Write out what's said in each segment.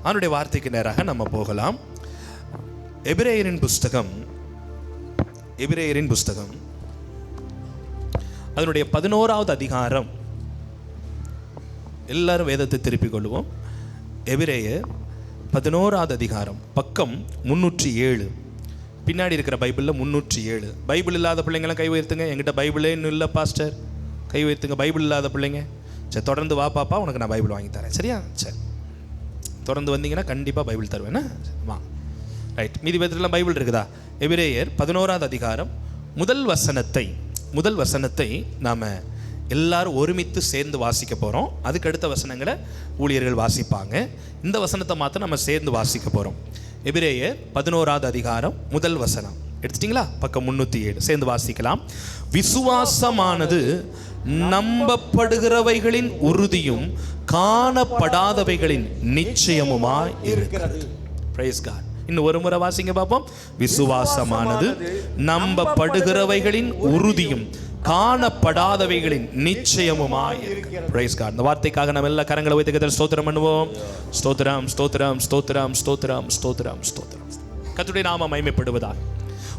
அவனுடைய வார்த்தைக்கு நேராக நம்ம போகலாம். எபிரேயரின் புஸ்தகம் அதனுடைய 11வது அதிகாரம். எல்லாரும் வேதத்தை திருப்பிக் கொள்வோம். எபிரேயர் 11வது அதிகாரம், பக்கம் 307. பின்னாடி இருக்கிற பைபிளில் 307. பைபிள் இல்லாத பிள்ளைங்களாம் கை உயர்த்துங்க. என்கிட்ட பைபிளே இன்னும் இல்லை பாஸ்டர், கை உயர்த்துங்க. பைபிள் இல்லாத பிள்ளைங்க, சரி தொடர்ந்து வா பாப்பா, உனக்கு நான் பைபிள் வாங்கி தரேன், சரியா? சரி, தொடர்ந்து வந்தீங்கன்னா கண்டிப்பாக பைபிள் தருவேன்னா வா. ரைட், மீதி பேர்லாம் பைபிள் இருக்குதா? எபிரேயர் 11வது அதிகாரம் முதல் வசனத்தை நாம் எல்லாரும் ஒருமித்து சேர்ந்து வாசிக்க போகிறோம். அதுக்கு அடுத்த வசனங்களை ஊழியர்கள் வாசிப்பாங்க. இந்த வசனத்தை மாத்திரம் நம்ம சேர்ந்து வாசிக்க போகிறோம். எபிரேயர் 11வது அதிகாரம் முதல் வசனம் எடுத்துட்டிங்களா? பக்கம் 307. சேர்ந்து வாசிக்கலாம். விசுவாசமானது நம்பப்படுகிறவைகளின் உறுதியும் காணப்படாதவைகளின் நிச்சயமுமாய் இருக்கிறது. Praise God. இன்னும் ஒரு முறை வாசிங்க பார்ப்போம். விசுவாசமானது நம்பப்படுகிறவைகளின் உறுதியும் காணப்படாதவைகளின் நிச்சயமுமாய் இருக்கிறது. Praise God. இந்த வார்த்தைக்காக நம்ம எல்லா கரங்களை வைத்து கர்த்தரை ஸ்தோத்திரம் பண்ணுவோம். ஸ்தோத்திரம் ஸ்தோத்திரம் ஸ்தோத்திரம் ஸ்தோத்திரம் ஸ்தோத்திரம் ஸ்தோத்திரம். கர்த்தருடைய நாமம் மகிமைப்படுவதாக.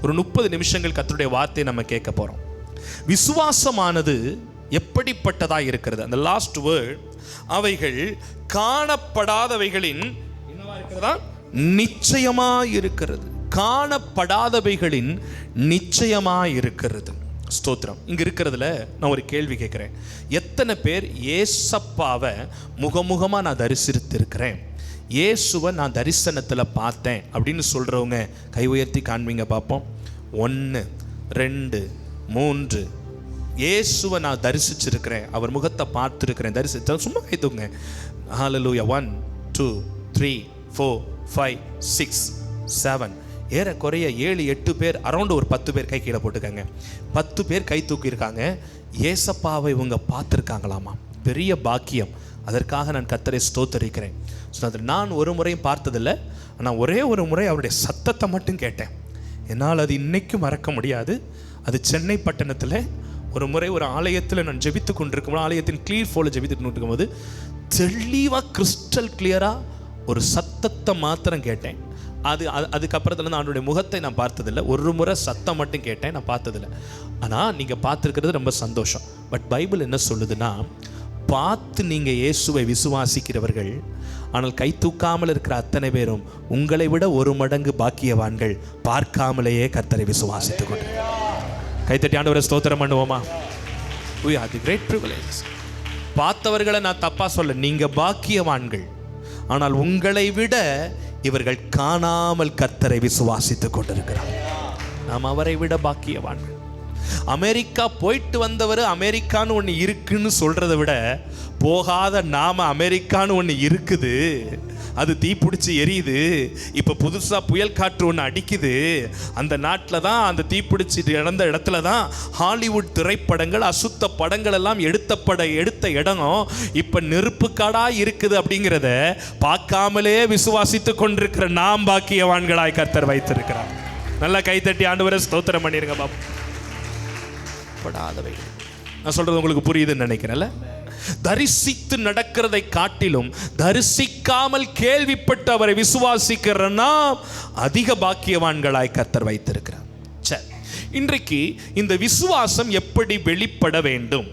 ஒரு 30 நிமிஷங்கள் கர்த்தருடைய வார்த்தையை நம்ம கேட்க போறோம். விசுவாசமானது எப்படிப்பட்டதாக இருக்கிறது? அந்த லாஸ்ட் வேர்ட், அவைகள் காணப்படாதவைகளின் என்னவா இருக்கிறதா? நிச்சயமாய் இருக்கிறது. காணப்படாதவைகளின் நிச்சயமாய் இருக்கிறது. ஸ்தோத்திரம். இங்க இருக்கிறதுல நான் ஒரு கேள்வி கேட்கிறேன். எத்தனை பேர் ஏசப்பாவை முகமுகமாக நான் தரிசித்திருக்கிறேன், இயேசுவை நான் தரிசனத்தில் பார்த்தேன் அப்படின்னு சொல்கிறவங்க கை உயர்த்தி காண்பீங்க பார்ப்போம். 1 2 3. இயேசுவை நான் தரிசிச்சிருக்கிறேன், அவர் முகத்தை பார்த்துருக்கிறேன், தரிசித்த சும்மா கை தூங்க. ஹல்லேலூயா. 1 2 3 4 5 6 7. ஏறக்குறைய 7 8 பேர், அரௌண்ட் ஒரு 10 பேர் கை கீழே போட்டுக்காங்க. 10 பேர் கை தூக்கியிருக்காங்க. ஏசப்பாவை இவங்க பார்த்துருக்காங்களாமா. பெரிய பாக்கியம். அதற்காக நான் கர்த்தரை ஸ்தோத்தரிக்கிறேன். நான் ஒரு முறையும் பார்த்ததில்லை, ஆனால் ஒரே ஒரு முறை அவருடைய சத்தத்தை மட்டும் கேட்டேன். என்னால் அது இன்னைக்கும் மறக்க முடியாது. அது சென்னை பட்டணத்தில் ஒரு முறை ஒரு ஆலயத்தில் நான் ஜெபித்து கொண்டிருக்கும், ஆலயத்தின் கிளியர் ஃபோல ஜெபித்து கொண்டிருக்கும் போது தெளிவாக கிறிஸ்டல் கிளியராக ஒரு சத்தத்தை மாத்திரம் கேட்டேன். அதுக்கப்புறத்துல அவனுடைய முகத்தை நான் பார்த்ததில்லை. ஒரு முறை சத்தம் மட்டும் கேட்டேன், நான் பார்த்ததில்லை. ஆனால் நீங்கள் பார்த்துருக்கிறது ரொம்ப சந்தோஷம். பட் பைபிள் என்ன சொல்லுதுன்னா, பார்த்து நீங்கள் இயேசுவை விசுவாசிக்கிறவர்கள், ஆனால் கை தூக்காமல் இருக்கிற அத்தனை பேரும் உங்களை விட 1 மடங்கு பாக்கியவான்கள், பார்க்காமலேயே கர்த்தரை விசுவாசித்துக் கொண்டு. கைத்தட்டி ஆண்டவரை ஸ்தோத்திரம் பண்ணுவோமா? We are the great privilege. பார்த்தவர்களை நான் தப்பா சொல்ல, நீங்க பாக்கியவான்கள். ஆனால் உங்களை விட இவர்கள் காணாமல் கர்த்தரை விசுவாசித்துக் கொண்டிருக்கிறார். நாம் அவரை விட பாக்கியவான்கள். அமெரிக்கா போயிட்டு வந்தவர் அமெரிக்கான்னு ஒன்று இருக்குன்னு சொல்றதை விட, போகாத நாம அமெரிக்கான்னு ஒன்று இருக்குது, அது தீப்பிடிச்சு எரியுது, இப்போ புதுசாக புயல் காற்று ஒன்று அடிக்குது, அந்த நாட்டில் தான், அந்த தீப்பிடிச்சு இழந்த இடத்துல தான் ஹாலிவுட் திரைப்படங்கள், அசுத்த படங்கள் எல்லாம் எடுத்த இடம் இப்போ நெருப்பு காடாக இருக்குது. அப்படிங்கிறத பார்க்காமலே விசுவாசித்து கொண்டிருக்கிற நாம் பாக்கியவான்களாய் கர்த்தர் வைத்திருக்கிறார். நல்லா கைத்தட்டி ஆண்டவரை ஸ்தோத்திரம் பண்ணிருங்க பாபு. படாதவை நான் சொல்றது உங்களுக்கு புரியுதுன்னு நினைக்கிறேன்ல. தரிசித்து நடக்கிறதை காட்டிலும் தரிசிக்காமல் கேள்விப்பட்டு அவரை விசுவாசிக்கிறனா அதிக பாக்கியவான்களாய் கர்த்தர் வைத்திருக்கிறார். சரி, இன்றைக்கு இந்த விசுவாசம் எப்படி வெளிப்பட வேண்டும்?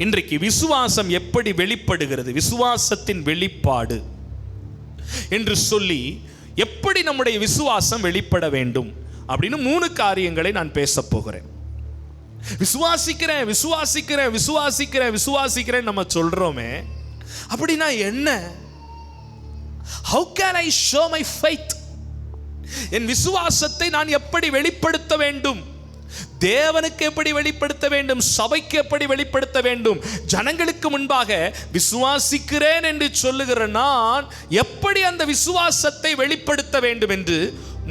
இன்றைக்கு விசுவாசம் எப்படி வெளிப்படுகிறது, விசுவாசத்தின் வெளிப்பாடு என்று சொல்லி எப்படி நம்முடைய விசுவாசம் வெளிப்பட வேண்டும் அப்படின்னு 3 காரியங்களை நான் பேச போகிறேன். விசுவாசிக்கிறேன் விசுவாசிக்கிறேன் விசுவாசிக்கிறேன் விசுவாசிக்கிறேன் நம்ம சொல்றோமே, அப்படின்னா என்ன? How can I show my faith? என் விசுவாசத்தை நான் எப்படி வெளிப்படுத்த வேண்டும்? தேவனுக்கு எப்படி வெளிப்படுத்த வேண்டும்? சபைக்கு எப்படி வெளிப்படுத்த வேண்டும்? ஜனங்களுக்கு முன்பாக விசுவாசிக்கிறேன் என்று சொல்லுகிற நான் எப்படி அந்த விசுவாசத்தை வெளிப்படுத்த வேண்டும் என்று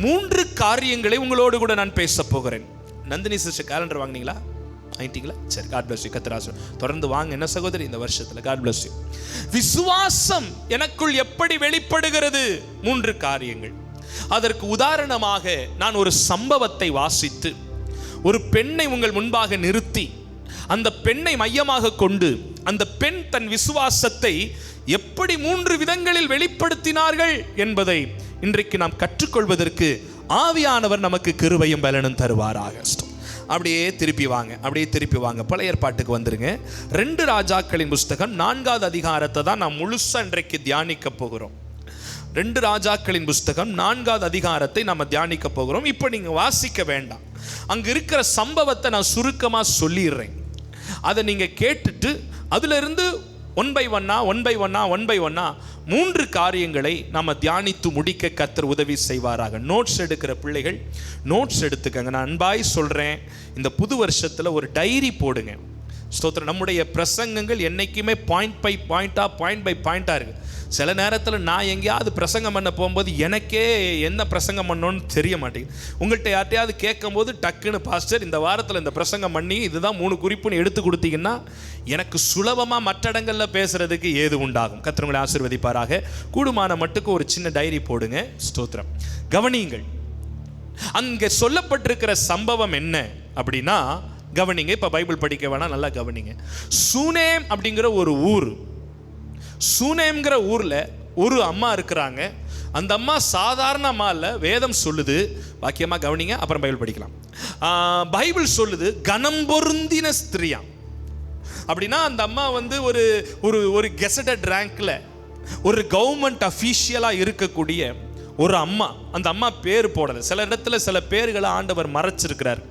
3 காரியங்களை உங்களோடு கூட நான் பேச போகிறேன். நந்தினி சிஸ்டர் கேலண்டர் வாங்கினீங்களா? வாங்கிட்டீங்களா? சரி, காட் பிளஸ் யூ. கர்த்தராசு தொடர்ந்து வாங்க என்ன சகோதரி இந்த வருஷத்துல. God bless you. விசுவாசம் எனக்குள் எப்படி வெளிப்படுகிறது? 3 காரியங்கள். அதற்கு உதாரணமாக நான் ஒரு சம்பவத்தை வாசித்து, ஒரு பெண்ணை உங்கள் முன்பாக நிறுத்தி, அந்த பெண்ணை மையமாக கொண்டு அந்த பெண் தன் விசுவாசத்தை எப்படி 3 விதங்களில் வெளிப்படுத்தினார்கள் என்பதை இன்றைக்கு நாம் கற்றுக்கொள்வதற்கு ஆவியானவர் நமக்கு கிருபையும் பலனும் தருவாராக. அப்படியே திருப்பி வாங்க பழைய ஏற்பாட்டுக்கு வந்துருங்க. 2 ராஜாக்களின் புஸ்தகம் 4வது அதிகாரத்தை தான் நாம் முழுசா இன்றைக்கு தியானிக்க போகிறோம். 2 ராஜாக்களின் புஸ்தகம் 4வது அதிகாரத்தை நம்ம தியானிக்க போகிறோம். இப்போ நீங்க வாசிக்க வேண்டாம், அங்க இருக்கிற சம்பவத்தை நான் சுருக்கமா சொல்லிடுறேன். அதை நீங்க கேட்டுட்டு அதுல இருந்து ஒன் பை ஒன்னா 3 காரியங்களை நம்ம தியானித்து முடிக்க கர்த்தர் உதவி செய்வாராக. நோட்ஸ் எடுக்கிற பிள்ளைகள் நோட்ஸ் எடுத்துக்கங்க. நான் அன்பாய் சொல்றேன், இந்த புது வருஷத்துல ஒரு டைரி போடுங்க. ஸ்தோத்திரம். நம்முடைய பிரசங்கங்கள் என்னைக்குமே பாயிண்ட் பை பாயிண்டா இருக்கு. சில நேரத்தில் நான் எங்கேயாவது பிரசங்கம் பண்ண போகும்போது எனக்கே என்ன பிரசங்கம் பண்ணணும்னு தெரிய மாட்டேங்குது. உங்கள்கிட்ட யார்ட்டையாவது கேட்கும் போது டக்குன்னு பாஸ்டர் இந்த வாரத்தில் இந்த பிரசங்கம் பண்ணி இதுதான் 3 குறிப்புன்னு எடுத்து கொடுத்தீங்கன்னா எனக்கு சுலபமாக மற்ற இடங்களில் பேசுறதுக்கு ஏது உண்டாகும். கர்த்தர் உங்களை ஆசீர்வதிப்பாராக. கூடுமான மட்டுக்கு ஒரு சின்ன டைரி போடுங்க. ஸ்தோத்திரம். கவனியுங்கள், அங்கே சொல்லப்பட்டிருக்கிற சம்பவம் என்ன அப்படின்னா கவனிங்க. இப்போ பைபிள் படிக்க வேணாம், நல்லா கவனிங்க. சூனேம் அப்படிங்கிற ஒரு ஊர். சூனேம்ங்கிற ஊர்ல ஒரு அம்மா இருக்கிறாங்க. அந்த அம்மா சாதாரண அம்மா இல்ல, வேதம் சொல்லுது. வாக்கியமா கவனிங்க, அப்புறம் பைபிள் படிக்கலாம். பைபிள் சொல்லுது கனம் பொருந்தின ஸ்திரியா. அப்படின்னா அந்த அம்மா வந்து ஒரு ஒரு ஒரு கெசட்டட் ரேங்க்ல ஒரு கவர்மெண்ட் அஃபீஷியலா இருக்கக்கூடிய ஒரு அம்மா. அந்த அம்மா பேர் போடல. சில இடத்துல சில பேர்களை ஆண்டவர் மறைச்சிருக்கிறார்.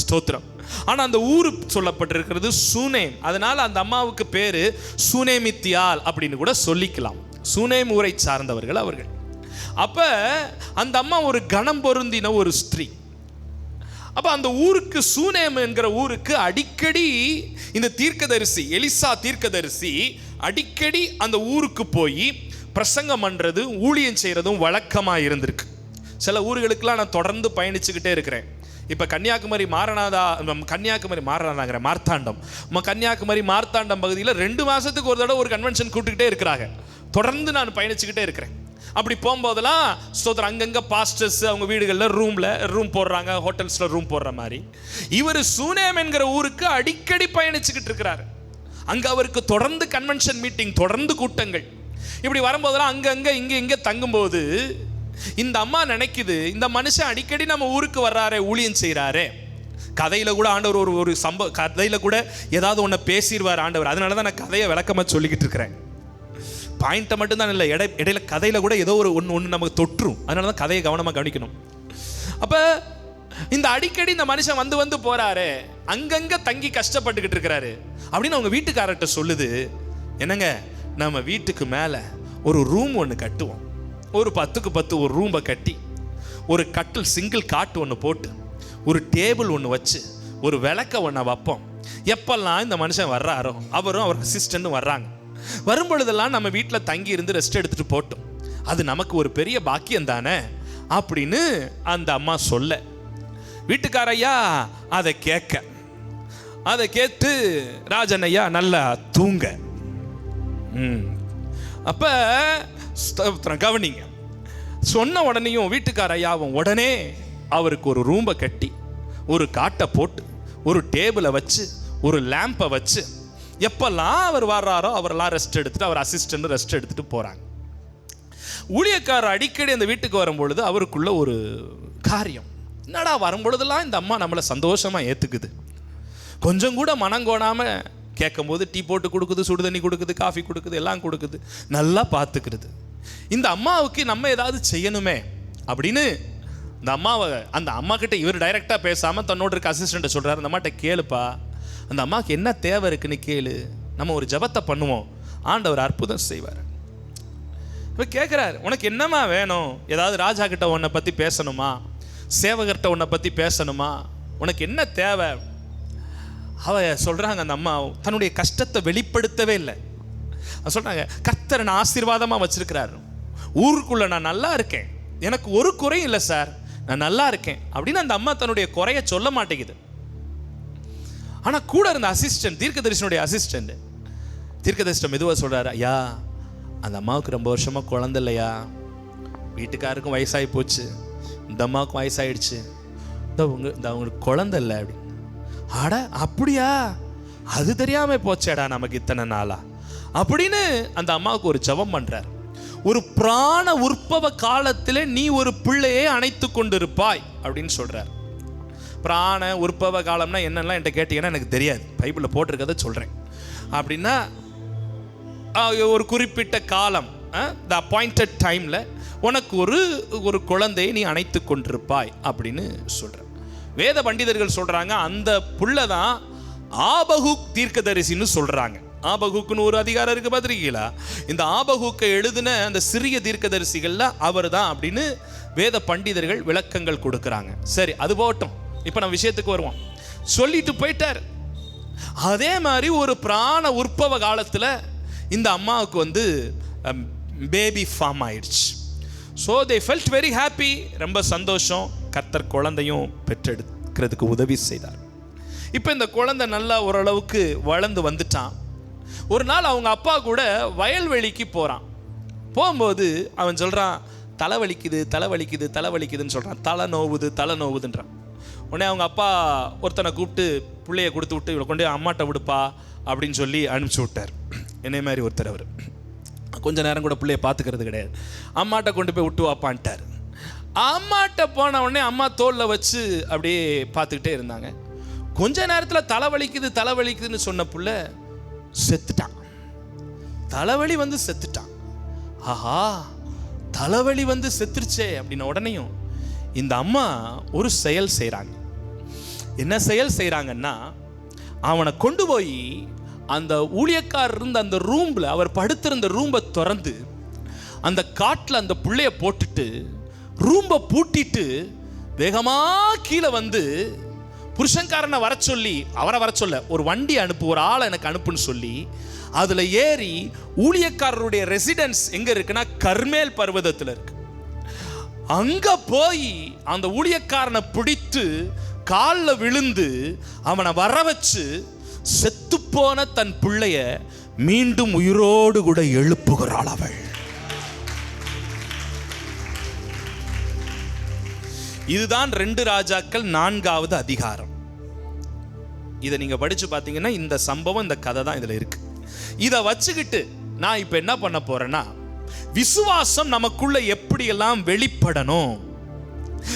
ஸ்தோத்திரம். ஆனா அந்த ஊரு சொல்லப்பட்டிருக்கிறது சூனேம். அதனால அந்த அம்மாவுக்கு பேரு சூனேமித்தியால் அப்படின்னு கூட சொல்லிக்கலாம். சூனேம் ஊரை சார்ந்தவர்கள் அவர்கள். அப்ப அந்த அம்மா ஒரு கனம் பொருந்தின ஒரு ஸ்திரீ. அப்ப அந்த ஊருக்கு, சூனேம் என்கிற ஊருக்கு அடிக்கடி இந்த தீர்க்கதரிசி எலிசா தீர்க்கதரிசி அடிக்கடி அந்த ஊருக்கு போய் பிரசங்கம் பண்றது, ஊழியம் செய்யறதும் வழக்கமா இருந்திருக்கு. சில ஊர்களுக்கெல்லாம் நான் தொடர்ந்து பயணிச்சுக்கிட்டே இருக்கிறேன். இப்போ கன்னியாகுமரி மார்த்தாண்டம் பகுதியில் 2 மாதத்துக்கு ஒரு தடவை ஒரு கன்வென்ஷன் கூப்பிட்டுக்கிட்டே இருக்கிறாங்க. தொடர்ந்து நான் பயணிச்சுக்கிட்டே இருக்கிறேன். அப்படி போகும்போதெல்லாம் ஸ்தோத்திரம், அங்கங்கே பாஸ்டர்ஸ் அவங்க வீடுகளில் ரூம் போடுறாங்க, ஹோட்டல்ஸில் ரூம் போடுற மாதிரி. இவர் சூனேம் என்கிற ஊருக்கு அடிக்கடி பயணிச்சுக்கிட்டு இருக்கிறாரு. அங்கே அவருக்கு தொடர்ந்து கன்வென்ஷன் மீட்டிங், தொடர்ந்து கூட்டங்கள். இப்படி வரும்போதெல்லாம் அங்கங்கே இங்கே தங்கும்போது இந்த அம்மா நினைக்குது, இந்த மனுஷன் அடிக்கடி நம்ம ஊருக்கு வர்றாரே, ஊழியம் செய்கிறாரே, கதையில கூட ஆண்டவர் ஒரு கதையில கூட ஏதாவது ஒன்று பேசிடுவார் ஆண்டவர். அதனால தான் நான் கதையை விளக்கமாக சொல்லிக்கிட்டு இருக்கிறேன். பாயிண்ட்டை மட்டும்தான் இல்லை, இடையில கதையில கூட ஏதோ ஒரு ஒன்று நமக்கு தொற்றும். அதனால தான் கதையை கவனமாக கவனிக்கணும். அப்போ இந்த அடிக்கடி இந்த மனுஷன் வந்து போறாரு, அங்கங்க தங்கி கஷ்டப்பட்டுக்கிட்டு இருக்கிறாரு அப்படின்னு அவங்க வீட்டுக்காரர்கிட்ட சொல்லுது. என்னங்க, நம்ம வீட்டுக்கு மேலே ஒரு ரூம் ஒன்று கட்டுவோம். ஒரு 10க்கு 10 ஒரு ரூமை கட்டி, ஒரு கட்டில் சிங்கிள் காட்டு ஒன்று போட்டு, ஒரு டேபிள் ஒன்று வச்சு, ஒரு விளக்க ஒன்று வைப்போம். எப்பெல்லாம் இந்த மனுஷன் வர்றாரோ அவரும் அவர் அசிஸ்டண்ட்டும் வர்றாங்க, வரும்பொழுதெல்லாம் நம்ம வீட்டில் தங்கி இருந்து ரெஸ்ட் எடுத்துட்டு போட்டோம். அது நமக்கு ஒரு பெரிய பாக்கியம் தானே அப்படின்னு அந்த அம்மா சொல்ல, வீட்டுக்காரையா அதை கேட்டு ராஜன் ஐயா நல்லா தூங்க. அப்ப கவனிங்க, சொன்ன உடனேயும் வீட்டுக்கார ஐயாவும் உடனே அவருக்கு ஒரு ரூமை கட்டி, ஒரு காட்டை போட்டு, ஒரு டேபிளை வச்சு, ஒரு லேம்பை வச்சு, எப்பெல்லாம் அவர் வர்றாரோ அவரெல்லாம் ரெஸ்ட் எடுத்துட்டு, அவர் அசிஸ்டன்ட் ரெஸ்ட் எடுத்துட்டு போறாங்க. ஊழியக்காரர் அடிக்கடி அந்த வீட்டுக்கு வரும்பொழுது அவருக்குள்ள ஒரு காரியம், என்னடா வரும்பொழுதெல்லாம் இந்த அம்மா நம்மளை சந்தோஷமா ஏத்துக்குது, கொஞ்சம் கூட மனங்கோணாம கேட்கும் போது டீ போட்டு கொடுக்குது, சுடு தண்ணி கொடுக்குது, காஃபி கொடுக்குது, எல்லாம் கொடுக்குது, நல்லா பார்த்துக்கிறது. இந்த அம்மாவுக்கு நம்ம ஏதாவது செய்யணுமே அப்படின்னு அந்த அம்மா கிட்ட இவர் டைரக்டா பேசாம தன்னோட இருக்க அசிஸ்டன்ட் சொல்றாரு, அந்த அம்மாட்ட கேளுப்பா, அந்த அம்மாவுக்கு என்ன தேவை இருக்குன்னு கேளு, நம்ம ஒரு ஜபத்தை பண்ணுவோம், ஆண்டவர் அற்புதம் செய்வார். இப்போ கேட்குறாரு, உனக்கு என்னம்மா வேணும்? ஏதாவது ராஜா கிட்ட உன்னை பற்றி பேசணுமா, சேவகர்கிட்ட உன்னை பற்றி பேசணுமா, உனக்கு என்ன தேவை? அவ சொல்கிறாங்க, அந்த அம்மா தன்னுடைய கஷ்டத்தை வெளிப்படுத்தவே இல்லை. சொல்கிறாங்க, கர்த்தர் நான் ஆசீர்வாதமாக வச்சிருக்கிறாரு, ஊருக்குள்ளே நான் நல்லா இருக்கேன், எனக்கு ஒரு குறையும் இல்லை சார், நான் நல்லா இருக்கேன் அப்படின்னு அந்த அம்மா தன்னுடைய குறைய சொல்ல மாட்டேங்குது. ஆனால் கூட இருந்த அசிஸ்டன்ட், தீர்க்கதரிசனுடைய அசிஸ்டன்ட், தீர்க்கதரிசனம் மெதுவாக சொல்கிறாரு, ஐயா அந்த அம்மாவுக்கு ரொம்ப வருஷமாக குழந்தை இல்லையா, வீட்டுக்காருக்கும் வயசாகி போச்சு, இந்த அம்மாவுக்கும் வயசாகிடுச்சு, இந்த அவங்களுக்கு குழந்தை இல்லை அப்படின்னு. ஆட அப்படியா, அது தெரியாமல் போச்சேடா நமக்கு இத்தனை நாளா அப்படின்னு அந்த அம்மாவுக்கு ஒரு ஜெபம் பண்றார். ஒரு பிராண உற்பவ காலத்தில் நீ ஒரு பிள்ளையை அணைத்து கொண்டிருப்பாய் அப்படின்னு சொல்றார். பிராண உற்பவ காலம்னா என்னெல்லாம் என்கிட்ட கேட்டீங்கன்னா எனக்கு தெரியாது, பைபிளில் போட்டிருக்கதை சொல்கிறேன். அப்படின்னா ஒரு குறிப்பிட்ட காலம், த அப்பாயிண்டட் டைமில் உனக்கு ஒரு குழந்தையை நீ அணைத்து கொண்டிருப்பாய் அப்படின்னு சொல்கிற. வேத பண்டிதர்கள் சொல்கிறாங்க அந்த புள்ள தான் ஆபகுக் தீர்க்கதரிசின்னு சொல்கிறாங்க. ஆபகுக்குன்னு ஒரு அதிகாரம் இருக்குது பார்த்துருக்கீங்களா? இந்த ஆபகுக்கை எழுதின அந்த சிறிய தீர்க்கதரிசிகளில் அவர் தான் அப்படின்னு வேத பண்டிதர்கள் விளக்கங்கள் கொடுக்குறாங்க. சரி, அது போகட்டும். இப்போ நம்ம விஷயத்துக்கு வருவோம். சொல்லிட்டு போயிட்டார். அதே மாதிரி ஒரு பிராண உற்பவ காலத்தில் இந்த அம்மாவுக்கு பேபி ஃபார்ம் ஆயிடுச்சு. So they felt very happy. ரொம்ப சந்தோஷம். கர்த்தர் குழந்தையும் பெற்றெடுக்கிறதுக்கு உதவி செய்தார். இப்போ இந்த குழந்தை நல்லா ஓரளவுக்கு வளர்ந்து வந்துட்டான். ஒரு நாள் அவங்க அப்பா கூட வயல்வெளிக்கு போகிறான். போகும்போது அவன் சொல்கிறான், தலைவலிக்குது தலைவலிக்குது தலைவலிக்குதுன்னு சொல்கிறான். தலை நோவுதுன்றான். உடனே அவங்க அப்பா ஒருத்தனை கூப்பிட்டு பிள்ளைய கொடுத்து விட்டு இவளை கொண்டு அம்மாட்ட விடுப்பா அப்படின்னு சொல்லி அனுப்பிச்சி விட்டார். என்னை மாதிரி ஒருத்தர். அவர் கொஞ்ச நேரம் கூட பிள்ளைய பார்த்துக்கிறது கிடையாது. அம்மாட்ட கொண்டு போய் விட்டு வாப்பான்ட்டார். அம்மாட்ட போன உடனே அம்மா தோளில் வச்சு அப்படியே பார்த்துக்கிட்டே இருந்தாங்க. கொஞ்ச நேரத்தில் தலைவலிக்குதுன்னு சொன்ன புள்ள செத்துட்டான். தலைவலி செத்துட்டான். ஆஹா, தலைவலி செத்துருச்சே அப்படின்ன உடனேயும் இந்த அம்மா ஒரு செயல் செய்கிறாங்க. என்ன செயல் செய்கிறாங்கன்னா, அவனை கொண்டு போய் அந்த ஊழியக்காரர் இருந்த அந்த ரூமில், அவர் படுத்திருந்த ரூம்பை திறந்து அந்த காட்டில் அந்த பிள்ளைய போட்டுட்டு ரூம்பை பூட்டிட்டு வேகமாக கீழே புருஷன்காரனை வர சொல்லி, அவரை வர சொல்ல ஒரு வண்டி அனுப்பு, ஒரு ஆளை எனக்கு அனுப்புன்னு சொல்லி அதில் ஏறி ஊழியக்காரருடைய ரெசிடென்ஸ் எங்கே இருக்குன்னா கர்மேல் பர்வதத்தில் இருக்கு. அங்கே போய் அந்த ஊழியக்காரனை பிடித்து காலில் விழுந்து அவனை வர வச்சு செத்துப்போன தன் பிள்ளைய மீண்டும் உயிரோடு கூட எழுப்புகிறாள் அவள். இதுதான் 2 ராஜாக்கள் 4வது அதிகாரம். இதை நீங்க படிச்சு பார்த்தீங்கன்னா இந்த சம்பவம், இந்த கதை தான் இதுல இருக்கு. இதை வச்சுக்கிட்டு நான் இப்ப என்ன பண்ண போறேன்னா, விசுவாசம் நமக்குள்ள எப்படியெல்லாம் வெளிப்படணும்,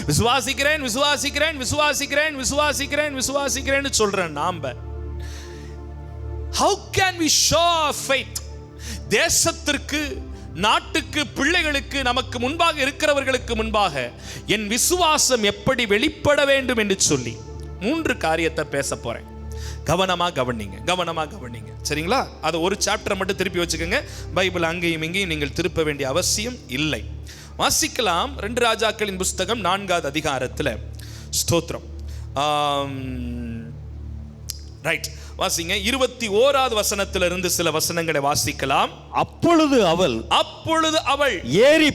விசுவாசிக்கிறேன் விசுவாசிக்கிறேன் விசுவாசிக்கிறேன் விசுவாசிக்கிறேன் விசுவாசிக்கிறேன்னு சொல்றேன் நாம. How can we show our faith? தேசத்திற்கு, நாட்டுக்கு, பிள்ளைகளுக்கு, நமக்கு முன்பாக இருக்கிறவர்களுக்கு முன்பாக என் விசுவாசம் எப்படி வெளிப்பட வேண்டும் என்று சொல்லி 3 காரியத்தை பேச போறேன். கவனமா கவனிங்க. சரிங்களா? அது ஒரு சாப்டரை மட்டும் திருப்பி வச்சுக்கோங்க. பைபிள் அங்கேயும் இங்கேயும் நீங்கள் திருப்ப வேண்டிய அவசியம் இல்லை. வாசிக்கலாம் 2 ராஜாக்களின் புஸ்தகம் 4வது அதிகாரத்தில். ஸ்தோத்திரம். ரைட், வாசிங்க. 21வது வசனத்திலிருந்து சில வசனங்களை வாசிக்கலாம். அப்பொழுது அவள் ஏறி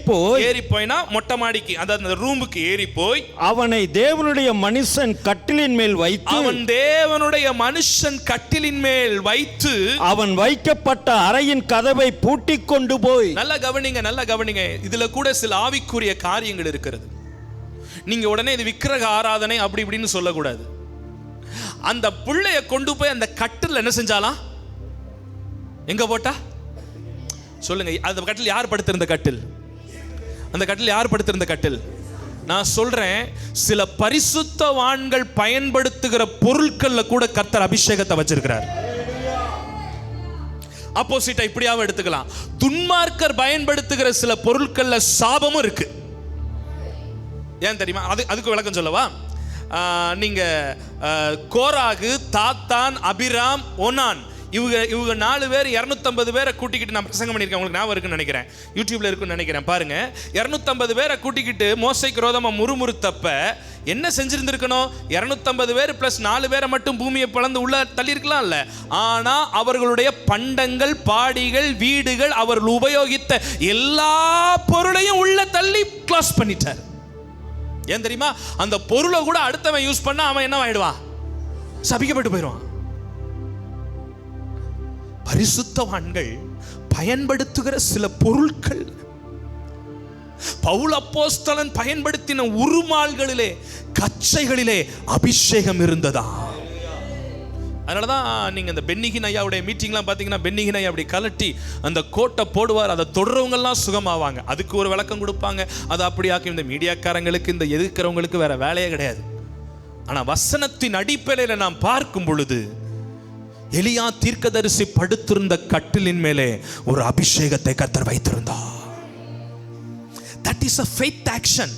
போய்னா மொட்டை மாடிக்கு, அந்த ரூமுக்கு ஏறி போய் அவனை தேவனுடைய மனுஷன் கட்டிலின் மேல் வைத்து அவன் வைக்கப்பட்ட அறையின் கதவை பூட்டி கொண்டு போய். நல்லா கவனிங்க. இதுல கூட சில ஆவிக்குரிய காரியங்கள் இருக்கிறது. நீங்க உடனே இது விக்கிரக ஆராதனை அப்படி இப்படின்னு சொல்லக்கூடாது. அந்த புள்ளைய கொண்டு போய் அந்த கட்டில் என்ன செஞ்சாலாம்? எங்க போட்டா சொல்லுங்க. அந்த கட்டில் யார் படுத்திருந்த கட்டில்? அந்த கட்டில் யார் படுத்திருந்த கட்டில்? நான் சொல்றேன், சில பரிசுத்தவான்கள் பயன்படுத்துகிற பொருட்கள்ல கூட கர்த்தர் அபிஷேகத்தை வச்சிருக்கிறார். ஆப்போசிட்டா இப்படியாவும் எடுத்துக்கலாம். துன்மார்க்கர் பயன்படுத்துகிற சில பொருட்கள்ல சாபமும் இருக்கு. ஏன் தெரியுமா? அதுக்கு விளக்கம் சொல்லவா? நீங்க கோராகு, தாத்தான், அபிராம், ஒனான், இவங்க 4 பேர் 250 பேரை கூட்டிக்கிட்டு நான் பிரசங்கம் பண்ணியிருக்கேன். உங்களுக்கு ஞாபகம் இருக்குன்னு நினைக்கிறேன், யூடியூப்ல இருக்குன்னு நினைக்கிறேன். பாருங்க, 250 பேரை கூட்டிக்கிட்டு மோசைக்கு விரோதமா முறுமுறுத்தப்ப என்ன செஞ்சிருந்திருக்கணும்? 250 பேர் பிளஸ் 4 பேரை மட்டும் பூமியை பிளந்து உள்ள தள்ளி இருக்கலாம்ல. ஆனா அவர்களுடைய பண்டங்கள், பாடிகள், வீடுகள், அவர்கள் உபயோகித்த எல்லா பொருளையும் உள்ள தள்ளி க்ளோஸ் பண்ணிட்டார். ஏன் தெரியுமா? அந்த பொருளை கூட அடுத்தவன் யூஸ் பண்ண அவன் என்ன ஆயிடுவான்? சபிக்கப்பட்டு போயிடுவான். பரிசுத்தவான்கள் பயன்படுத்துகிற சில பொருட்கள், பவுல் அப்போஸ்தலன் பயன்படுத்தின உருமால்களிலே, கச்சைகளிலே அபிஷேகம் இருந்ததா? அதனால தான் நீங்கள் இந்த பென்னிகின் ஐயாவுடைய மீட்டிங்லாம் பார்த்தீங்கன்னா பென்னிகின் ஐயா அப்படி கலட்டி அந்த கோட்டை போடுவார், அதை தொடர்றவங்கெல்லாம் சுகமாவாங்க. அதுக்கு ஒரு விளக்கம் கொடுப்பாங்க. அதை அப்படி ஆக்கி இந்த மீடியாக்காரங்களுக்கு இந்த எதிர்க்கிறவங்களுக்கு வேற வேலையே கிடையாது. ஆனால் வசனத்தின் அடிப்படையில் நாம் பார்க்கும் பொழுது எலியா தீர்க்கதரிசி படுத்திருந்த கட்டிலின் மேலே ஒரு அபிஷேகத்தை கர்த்தர் வைத்திருந்தார். That is a faith action.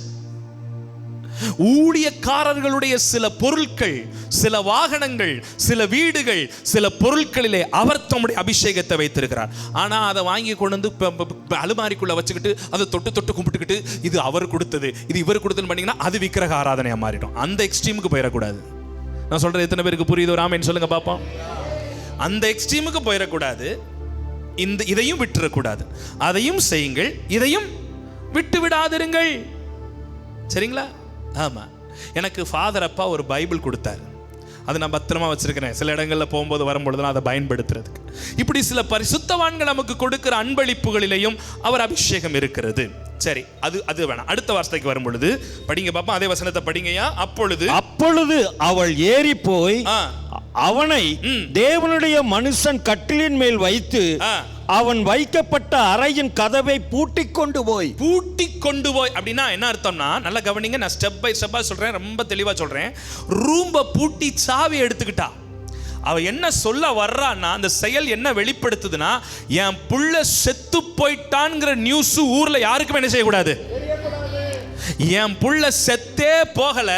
ஊழியக்காரர்களுடைய சில பொருட்கள், சில வாகனங்கள், சில வீடுகள், சில பொருட்களிலே அவர் தம்முடைய அபிஷேகத்தை வைத்திருக்கிறார். ஆனா அதை வாங்கி கொண்டு வந்து அலுமாரிக்குள்ள வச்சுக்கிட்டு அதை தொட்டு தொட்டு கும்பிட்டுக்கிட்டு இது அவர் கொடுத்தது, இது இவர் கொடுத்ததுன்னு பண்ணீங்கன்னா அது விக்கிரக ஆராதனையா மாறிடும். அந்த எக்ஸ்ட்ரீமுக்கு போயிடக்கூடாது. நான் சொல்றது எத்தனை பேருக்கு புரியுது? ராமன் சொல்லுங்க பாப்போம். அந்த எக்ஸ்ட்ரீமுக்கு போயிடக்கூடாது. இதையும் விட்டுறக்கூடாது. அதையும் செய்யுங்கள், இதையும் விட்டு விடாதிருங்கள். சரிங்களா? ஆமா, எனக்கு ஃபாதர் அப்பா ஒரு பைபிள் கொடுத்தாரு. அதை நான் பத்திரமா வச்சிருக்கிறேன். சில இடங்களில் போகும்போது வரும்பொழுதுலாம் அதை பயன்படுத்துறதுக்கு. இப்படி சில பரிசுத்தவான்கள் நமக்கு கொடுக்கிற அன்பளிப்புகளிலேயும் அவர் அபிஷேகம் இருக்கிறது. சரி, அது வேணாம். அடுத்த வார்த்தைக்கு வரும் பொழுது படிங்க பாப்பா, அதே வசனத்தை படிங்கயா. அப்பொழுது அவள் ஏறி போய் அவனை தேவனுடைய மனுஷன் கட்டிலின் மேல் வைத்து அவன் வைக்கப்பட்ட அறையின் கதவை பூட்டி கொண்டு போய் அப்படின்னா என்ன அர்த்தம்னா, நல்லா கவனிங்க, நான் ஸ்டெப் பை ஸ்டெப்பா சொல்றேன், ரொம்ப தெளிவா சொல்றேன். ரூம்ப பூட்டி சாவி எடுத்துக்கிட்டா. அவ என்ன சொல்ல வர்றான்னா, அந்த செயல் என்ன வெளிப்படுத்துதுன்னா, என் புள்ள செத்து போயிட்டான்ங்கிற நியூஸ் ஊர்ல யாருக்கும் என்ன செய்யக்கூடாது. என் புள்ள செத்தே போகல,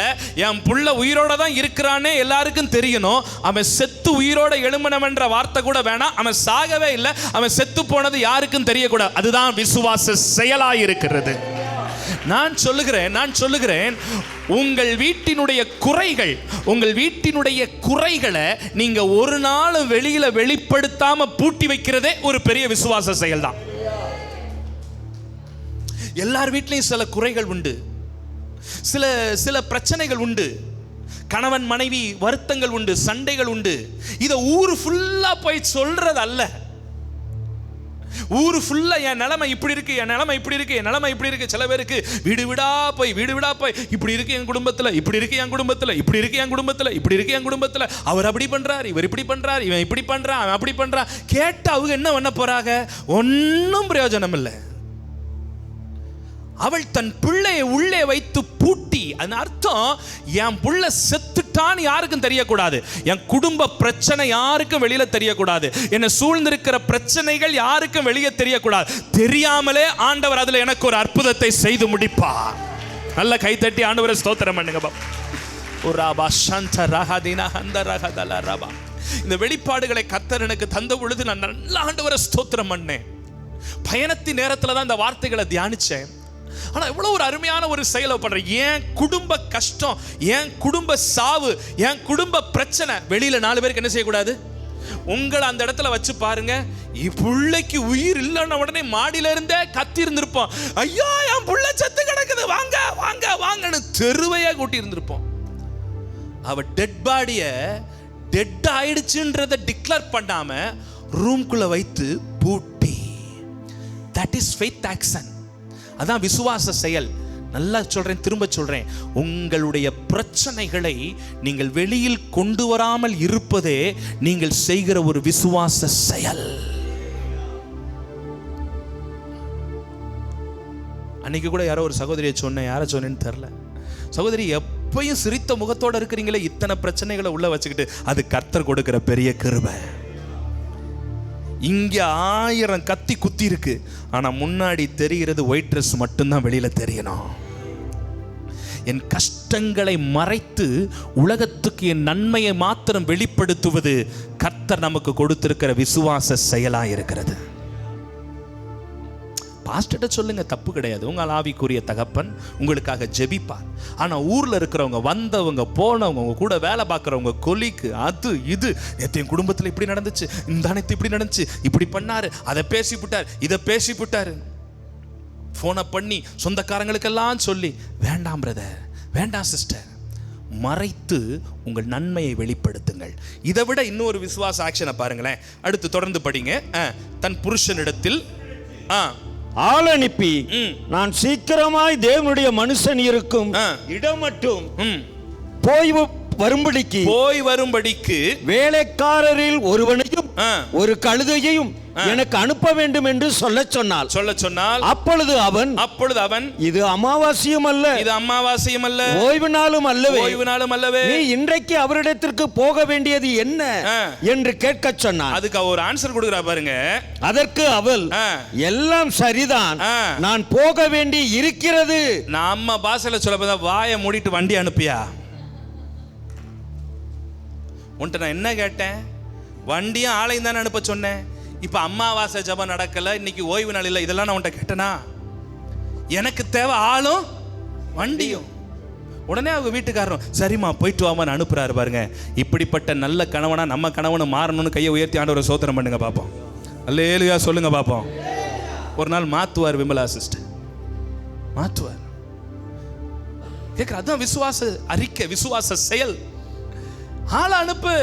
என் புள்ள உயிரோட தான் இருக்கிறானே எல்லாருக்கும் தெரியணும். அவன் செத்து உயிரோட எழுமனவன்ற வார்த்தை கூட வேணாம். அவன் சாகவே இல்லை, அவன் செத்து போனது யாருக்கும் தெரியக்கூடாது. அதுதான் விசுவாச செயலாயிருக்கிறது. நான் சொல்லுகிறேன், உங்கள் வீட்டினுடைய குறைகளை நீங்க ஒரு நாள் வெளியில வெளிப்படுத்தாம பூட்டி வைக்கிறதே ஒரு பெரிய விசுவாச செயல் தான். எல்லார் வீட்லயும் சில குறைகள் உண்டு, சில பிரச்சனைகள் உண்டு, கணவன் மனைவி வருத்தங்கள் உண்டு, சண்டைகள் உண்டு. இத ஊரு ஃபுல்லா போய் சொல்றது அல்ல. ஊரு ஃபுல்லா என் நிலைமை இப்படி இருக்கு, என் நிலைமை இப்படி இருக்கு, என் நிலைமை இப்படி இருக்கு. சில பேருக்கு வீடு விடா போய் இப்படி இருக்கு என் குடும்பத்துல, இப்படி இருக்கு என் குடும்பத்துல, இப்படி இருக்கு என் குடும்பத்துல, இப்படி இருக்கு என் குடும்பத்துல. அவர் அப்படி பண்றார், இவர் இப்படி பண்றார், இவன் இப்படி பண்றான், அவன் அப்படி பண்றான். கேட்டு அவங்க என்ன பண்ண போறாங்க? ஒன்னும் பிரயோஜனம் இல்லை. அவள் தன் பிள்ளையை உள்ளே வைத்து பூட்டி, அதன் அர்த்தம் என் புள்ள செத்துட்டான்னு யாருக்கும் தெரியக்கூடாது, என் குடும்ப பிரச்சனை யாருக்கும் வெளியில தெரியக்கூடாது, என்னை சூழ்ந்திருக்கிற பிரச்சனைகள் யாருக்கும் வெளியே தெரியக்கூடாது. தெரியாமலே ஆண்டவர் அதுல எனக்கு ஒரு அற்புதத்தை செய்து முடிப்பார். நல்ல கைத்தட்டி ஆண்டவரை ஸ்தோத்திரம் பண்ணுங்க. இந்த வெளிப்பாடுகளை கர்த்தர் எனக்கு தந்த பொழுது நான் நல்ல ஆண்டவரை ஸ்தோத்திரம் பண்ணேன். பயணத்தின் நேரத்துல தான் இந்த வார்த்தைகளை தியானிச்சேன். ஆனா எவ்வளவு ஒரு அருமையான ஒரு செயலை பண்றேன். என் குடும்ப கஷ்டம், என் குடும்ப சாவு, என் குடும்ப பிரச்சனை வெளியில 4 பேருக்கு என்ன செய்யக்கூடாது. உங்களை அந்த இடத்துல வச்சு பாருங்க, பிள்ளைக்கு உயிர் இல்லைன்னு உடனே மாடியில இருந்தே கத்தி இருந்திருப்போம். ஐயோ என் புள்ள செத்து கிடக்குது, வாங்க வாங்க வாங்கன்னு தெருவையா கூட்டி இருந்திருப்போம். அவ டெட் பாடிய டெட் ஆயிடுச்சுன்றதை டிக்ளேர் பண்ணாம ரூம்குள்ள வைத்து பூட்டி. That is faith action. அதான் விசுவாச செயல். நல்லா சொல்றேன், திரும்ப சொல்றேன், உங்களுடைய பிரச்சனைகளை நீங்கள் வெளியில் கொண்டு வராமல் இருப்பதே நீங்கள் செய்கிற ஒரு விசுவாச செயல். அன்னைக்கு கூட யாரோ ஒரு சகோதரியை சொன்னேன், யாரை சொன்னேன்னு தெரியல. சகோதரி, எப்பயும் சிரித்த முகத்தோட இருக்கிறீங்களே, இத்தனை பிரச்சனைகளை உள்ள வச்சுக்கிட்டு, அது கர்த்தர் கொடுக்கிற பெரிய கிருபை. இங்க 1000 கத்தி குத்தி இருக்கு, ஆனா முன்னாடி தெரிகிறது ஒயிட் ட்ரெஸ் மட்டும்தான் வெளியில தெரியணும். என் கஷ்டங்களை மறைத்து உலகத்துக்கு என் நன்மையை மாத்திரம் வெளிப்படுத்துவது கர்த்தர் நமக்கு கொடுத்திருக்கிற விசுவாச செயலா இருக்கிறது. பாஸ்டர்ட்ட சொல்லுங்க, தப்பு கிடையாது. உங்கள் ஆவிக்குரிய தகப்பன் உங்களுக்காக ஜெபிப்பார். ஆனா ஊர்ல இருக்கிறவங்க, வந்தவங்க, போனவங்க, உங்க கூட வேலை பார்க்குறவங்க, கொலிக்கு அது இது, நேற்று என் குடும்பத்தில் இப்படி நடந்துச்சு, இந்த அனைத்து இப்படி நடந்துச்சு, இப்படி பண்ணாரு, அதை பேசிவிட்டார், இதை பேசிவிட்டாரு, போனை பண்ணி சொந்தக்காரங்களுக்கெல்லாம் சொல்லி, வேண்டாம் பிரதர், வேண்டாம் சிஸ்டர், மறைத்து உங்கள் நன்மையை வெளிப்படுத்துங்கள். இதை விட இன்னொரு விசுவாச ஆக்ஷனை பாருங்களேன். அடுத்து தொடர்ந்து படிங்க. தன் புருஷனிடத்தில் ஆள் அனுப்பி, நான் சீக்கிரமாய் தேவனுடைய மனுஷன் இருக்கும் இடம் மட்டும் வரும்படிக்கு வேலைக்காரரில் ஒருவனையும் ஒரு கழுதையையும் எனக்கு அனுப்ப வேண்டும் என்று சொல்ல சொன்னால் அப்பொழுது அவன் இது அமாவாசையும் அல்ல ஓய்வு நாளும் அல்லவே நீ இன்றைக்கு அவரிடத்திற்கு போக வேண்டியது என்ன என்று கேட்க சொன்னான். அதுக்கு ஒரு ஆன்சர் கொடுக்கிறா பாருங்க. அதற்கு அவள் எல்லாம் சரிதான், நான் போக வேண்டி இருக்கிறது. நம்ம பாஷையில சொல்ல வாயை மூடிட்டு வண்டி அனுப்பியா? உன்ட்ட நான் என்ன கேட்டேன்? வண்டியும் ஆளையும் தானே அனுப்ப சொன்னேன். இப்ப அமாவாசை ஜபம் நடக்கல, இன்னைக்கு ஓய்வு நாள் இல்லை, இதெல்லாம் நான் உன்ட்ட கேட்டனா? எனக்கு தேவை ஆளும் வண்டியும். உடனே அவங்க வீட்டுக்காரரும் சரிம்மா போயிட்டு வாமான்னு அனுப்புறாரு பாருங்க. இப்படிப்பட்ட நல்ல கணவனா நம்ம கணவனு மாறணும்னு கையை உயர்த்தி ஆண்டவரை சோத்திரம் பண்ணுங்க பாப்போம். அல்லேலூயா சொல்லுங்க பாப்போம். ஒரு நாள் மாத்துவார் விமலா சிஸ்டர், மாத்துவார். கேட்கிற அதான் விசுவாச அறிக்கை, விசுவாச செயல். ஆளை அனுப்பு.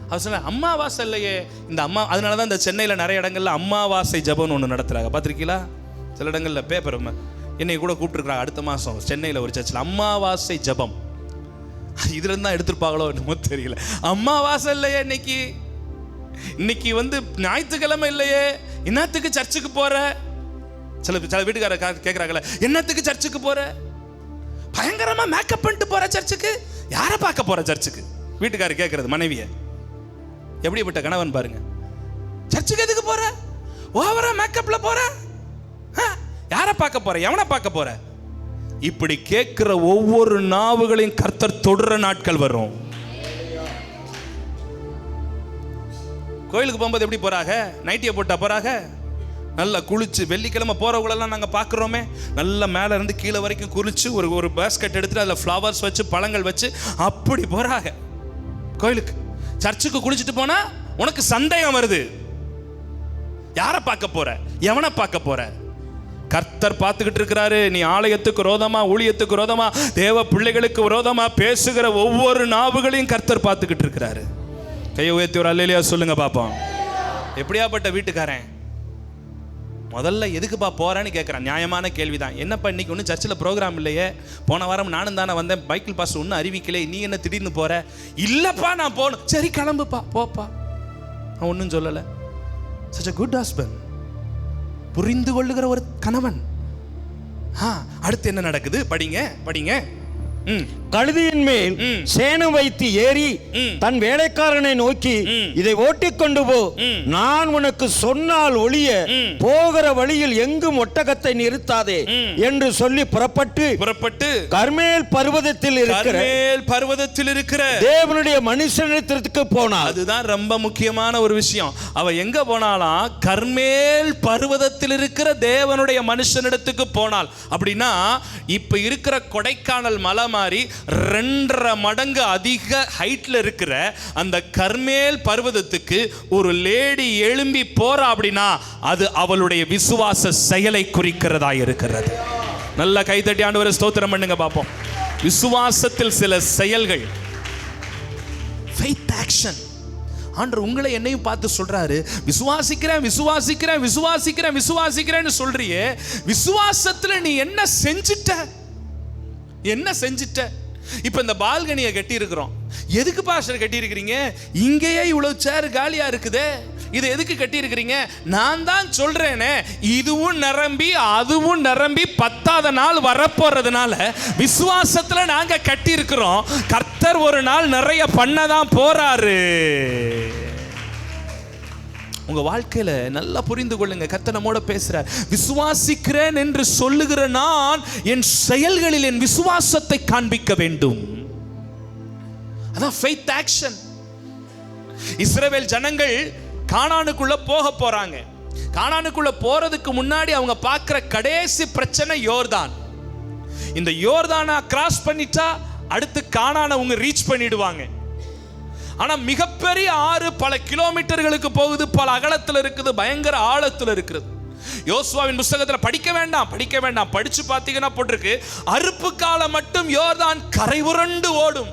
அவர் சொன்ன அம்மாவாசை இல்லையே இந்த அம்மா. அதனால தான் இந்த சென்னையில் நிறைய இடங்கள்ல அம்மாவாசை ஜபம்னு ஒன்று நடத்துறாங்க, பார்த்துருக்கீங்களா? சில இடங்களில் பேப்பர் என்னை கூட கூப்பிட்டுருக்காங்க அடுத்த மாதம் சென்னையில் ஒரு சர்ச்சில் அம்மாவாசை ஜபம். இதுல தான் எடுத்துருப்பாங்களோ என்னமோ தெரியல. அம்மாவாசை இல்லையே இன்னைக்கு ஞாயிற்றுக்கிழமை இல்லையே, என்னத்துக்கு சர்ச்சுக்கு போற? சில வீட்டுக்கார கேட்குறாங்கல்ல, என்னத்துக்கு சர்ச்சுக்கு போற? பயங்கரமா மேக்கப் பண்ணிட்டு போற சர்ச்சுக்கு. யாரை பார்க்க போற சர்ச்சுக்கு? வீட்டுக்காரர் கேட்கறது மனைவியை. எப்படிப்பட்ட கணவன் பாருங்க. சர்ச்சுக்கு எதுக்கு போற? ஓவரா மேக்கப்ல போற? யாரை பார்க்க போற? எவனை பார்க்க போற? இப்படி கேட்கிற ஒவ்வொரு நாவுகளையும் கர்த்தர் தொடுற நாட்கள் வரும். கோயிலுக்கு போகும்போது எப்படி போறாங்க? நைட்டியை போட்டா போறாங்க? நல்லா குளிச்சு, வெள்ளிக்கிழமை போறவங்களெல்லாம் நாங்கள் பார்க்குறோமே, நல்லா மேலே இருந்து கீழே வரைக்கும் குளிச்சு ஒரு பேஸ்கெட் எடுத்துட்டு அதில் ஃப்ளவர்ஸ் வச்சு பழங்கள் வச்சு அப்படி போறாங்க கோயிலுக்கு. சர்ச்சுக்கு குளிச்சுட்டு போனா உனக்கு சந்தேகம் வருது. யாரை பார்க்க போற? எவனை பார்க்க போற? கர்த்தர் பார்த்துக்கிட்டு இருக்கிறாரு. நீ ஆலயத்துக்கு விரோதமா, ஊழியத்துக்கு விரோதமா, தேவ பிள்ளைகளுக்கு விரோதமா பேசுகிற ஒவ்வொரு நாவுகளையும் கர்த்தர் பார்த்துக்கிட்டு இருக்கிறாரு. கையை உயர்த்தி ஒரு அல்லேலூயா சொல்லுங்க பாப்போம். எப்படியாப்பட்ட வீட்டுக்காரன்? முதல்ல எதுக்குப்பா போறேன்னு கேட்குறான். நியாயமான கேள்விதான். என்னப்பா இன்னைக்கு ஒன்றும் சர்ச்சில் ப்ரோக்ராம் இல்லையே, போன வாரம் நானும் தானே வந்தேன், பைக்கிள் பாஸ் ஒன்றும் அறிவிக்கலே, நீ என்ன திடீர்னு போற? இல்லப்பா நான் போகணும். சரி கிளம்புப்பா, போப்பா. நான் ஒன்றும் சொல்லலை. such a good husband, புரிந்து கொள்ளுகிற ஒரு கணவன். அடுத்து என்ன நடக்குது? படிங்க. கழுதியின் மேல் சேணம் வைத்து ஏறி தன் வேலைக்காரனை நோக்கி, இதை ஓட்டிக்கொண்டு போ, நான் உனக்கு சொன்னால் ஒழிய போகிற வழியில் எங்கும் ஒட்டகத்தை நிறுத்தாதே என்று சொல்லி புறப்பட்டு கர்மேல் பர்வதத்தில் இருக்கிற தேவனுடைய மனுஷனிடத்திற்கு போனாள். அதுதான் ரொம்ப முக்கியமான ஒரு விஷயம். அவ எங்க போனாலாம்? கர்மேல் பர்வதத்தில் இருக்கிற தேவனுடைய மனுஷனிடத்துக்கு போனாள். அப்படின்னா இப்ப இருக்கிற கொடைக்கானல் மலை மாதிரி 2.5 மடங்கு அதிக ஹைட்ல இருக்கிற அந்த கர்மேல் பர்வதத்துக்கு ஒரு லேடி எழும்பி போறா அப்படின்னா அது அவளுடைய விசுவாச செயலை குறிக்கிறதா இருக்கிறது. நல்ல கைதட்டி ஆண்டவரை ஸ்தோத்திரம் பண்ணுங்க பாப்போம். விசுவாசத்தில் சில செயல்கள், faith action. ஆண்டவர் உங்களை என்னையும் பார்த்து சொல்றாரு, விசுவாசிக்கிறேன்னு சொல்றியே, விசுவாசத்துல நீ என்ன செஞ்சிட்ட? இப்ப இந்த பால்கனியை கட்டி இருக்கிறோம். எதுக்கு பாஸ்டர் கட்டி இருக்கிறீங்க? இங்கேயே இவ்வளவு சேர் காலியா இருக்குதே, இது எதுக்கு கட்டி இருக்கிறீங்க? நான் தான் சொல்றேனே, இதுவும் நிரம்பி அதுவும் நிரம்பி 10வது நாள் வரப்போறதுனால விசுவாசத்துல நாங்க கட்டி இருக்கிறோம். கர்த்தர் ஒரு நாள் நிறைய பண்ணதான் போறாரு. உங்க வாழ்க்கையில நல்லா புரிந்து கொள்ளுங்க. கர்த்தர் நம்மோட பேசுறார். விசுவாசிக்கிறேன் என்று சொல்லுகிற நான் என் செயல்களில் என் விசுவாசத்தை காண்பிக்க வேண்டும். அதான் faith action. இஸ்ரவேல் ஜனங்கள் கானானுக்குள்ள போறாங்க. கானானுக்குள்ள போறதுக்கு முன்னாடி அவங்க பார்க்கிற கடைசி பிரச்சனை யோர்தான். இந்த யோர்தானை கிராஸ் பண்ணிட்டா அடுத்து கானானை அவங்க ரீச் பண்ணிடுவாங்க. ஆனா மிகப்பெரிய ஆறு, பல கிலோமீட்டர்களுக்கு போகுது, பல அகலத்தில் இருக்குது, பயங்கர ஆழத்தில் இருக்கிறது. யோசுவாவின் புத்தகத்துல படிக்க வேண்டாம், படிச்சு பார்த்தீங்கன்னா போட்டிருக்கு, அறுப்பு காலம் மட்டும் யோர்தான் கரை உருண்டு ஓடும்.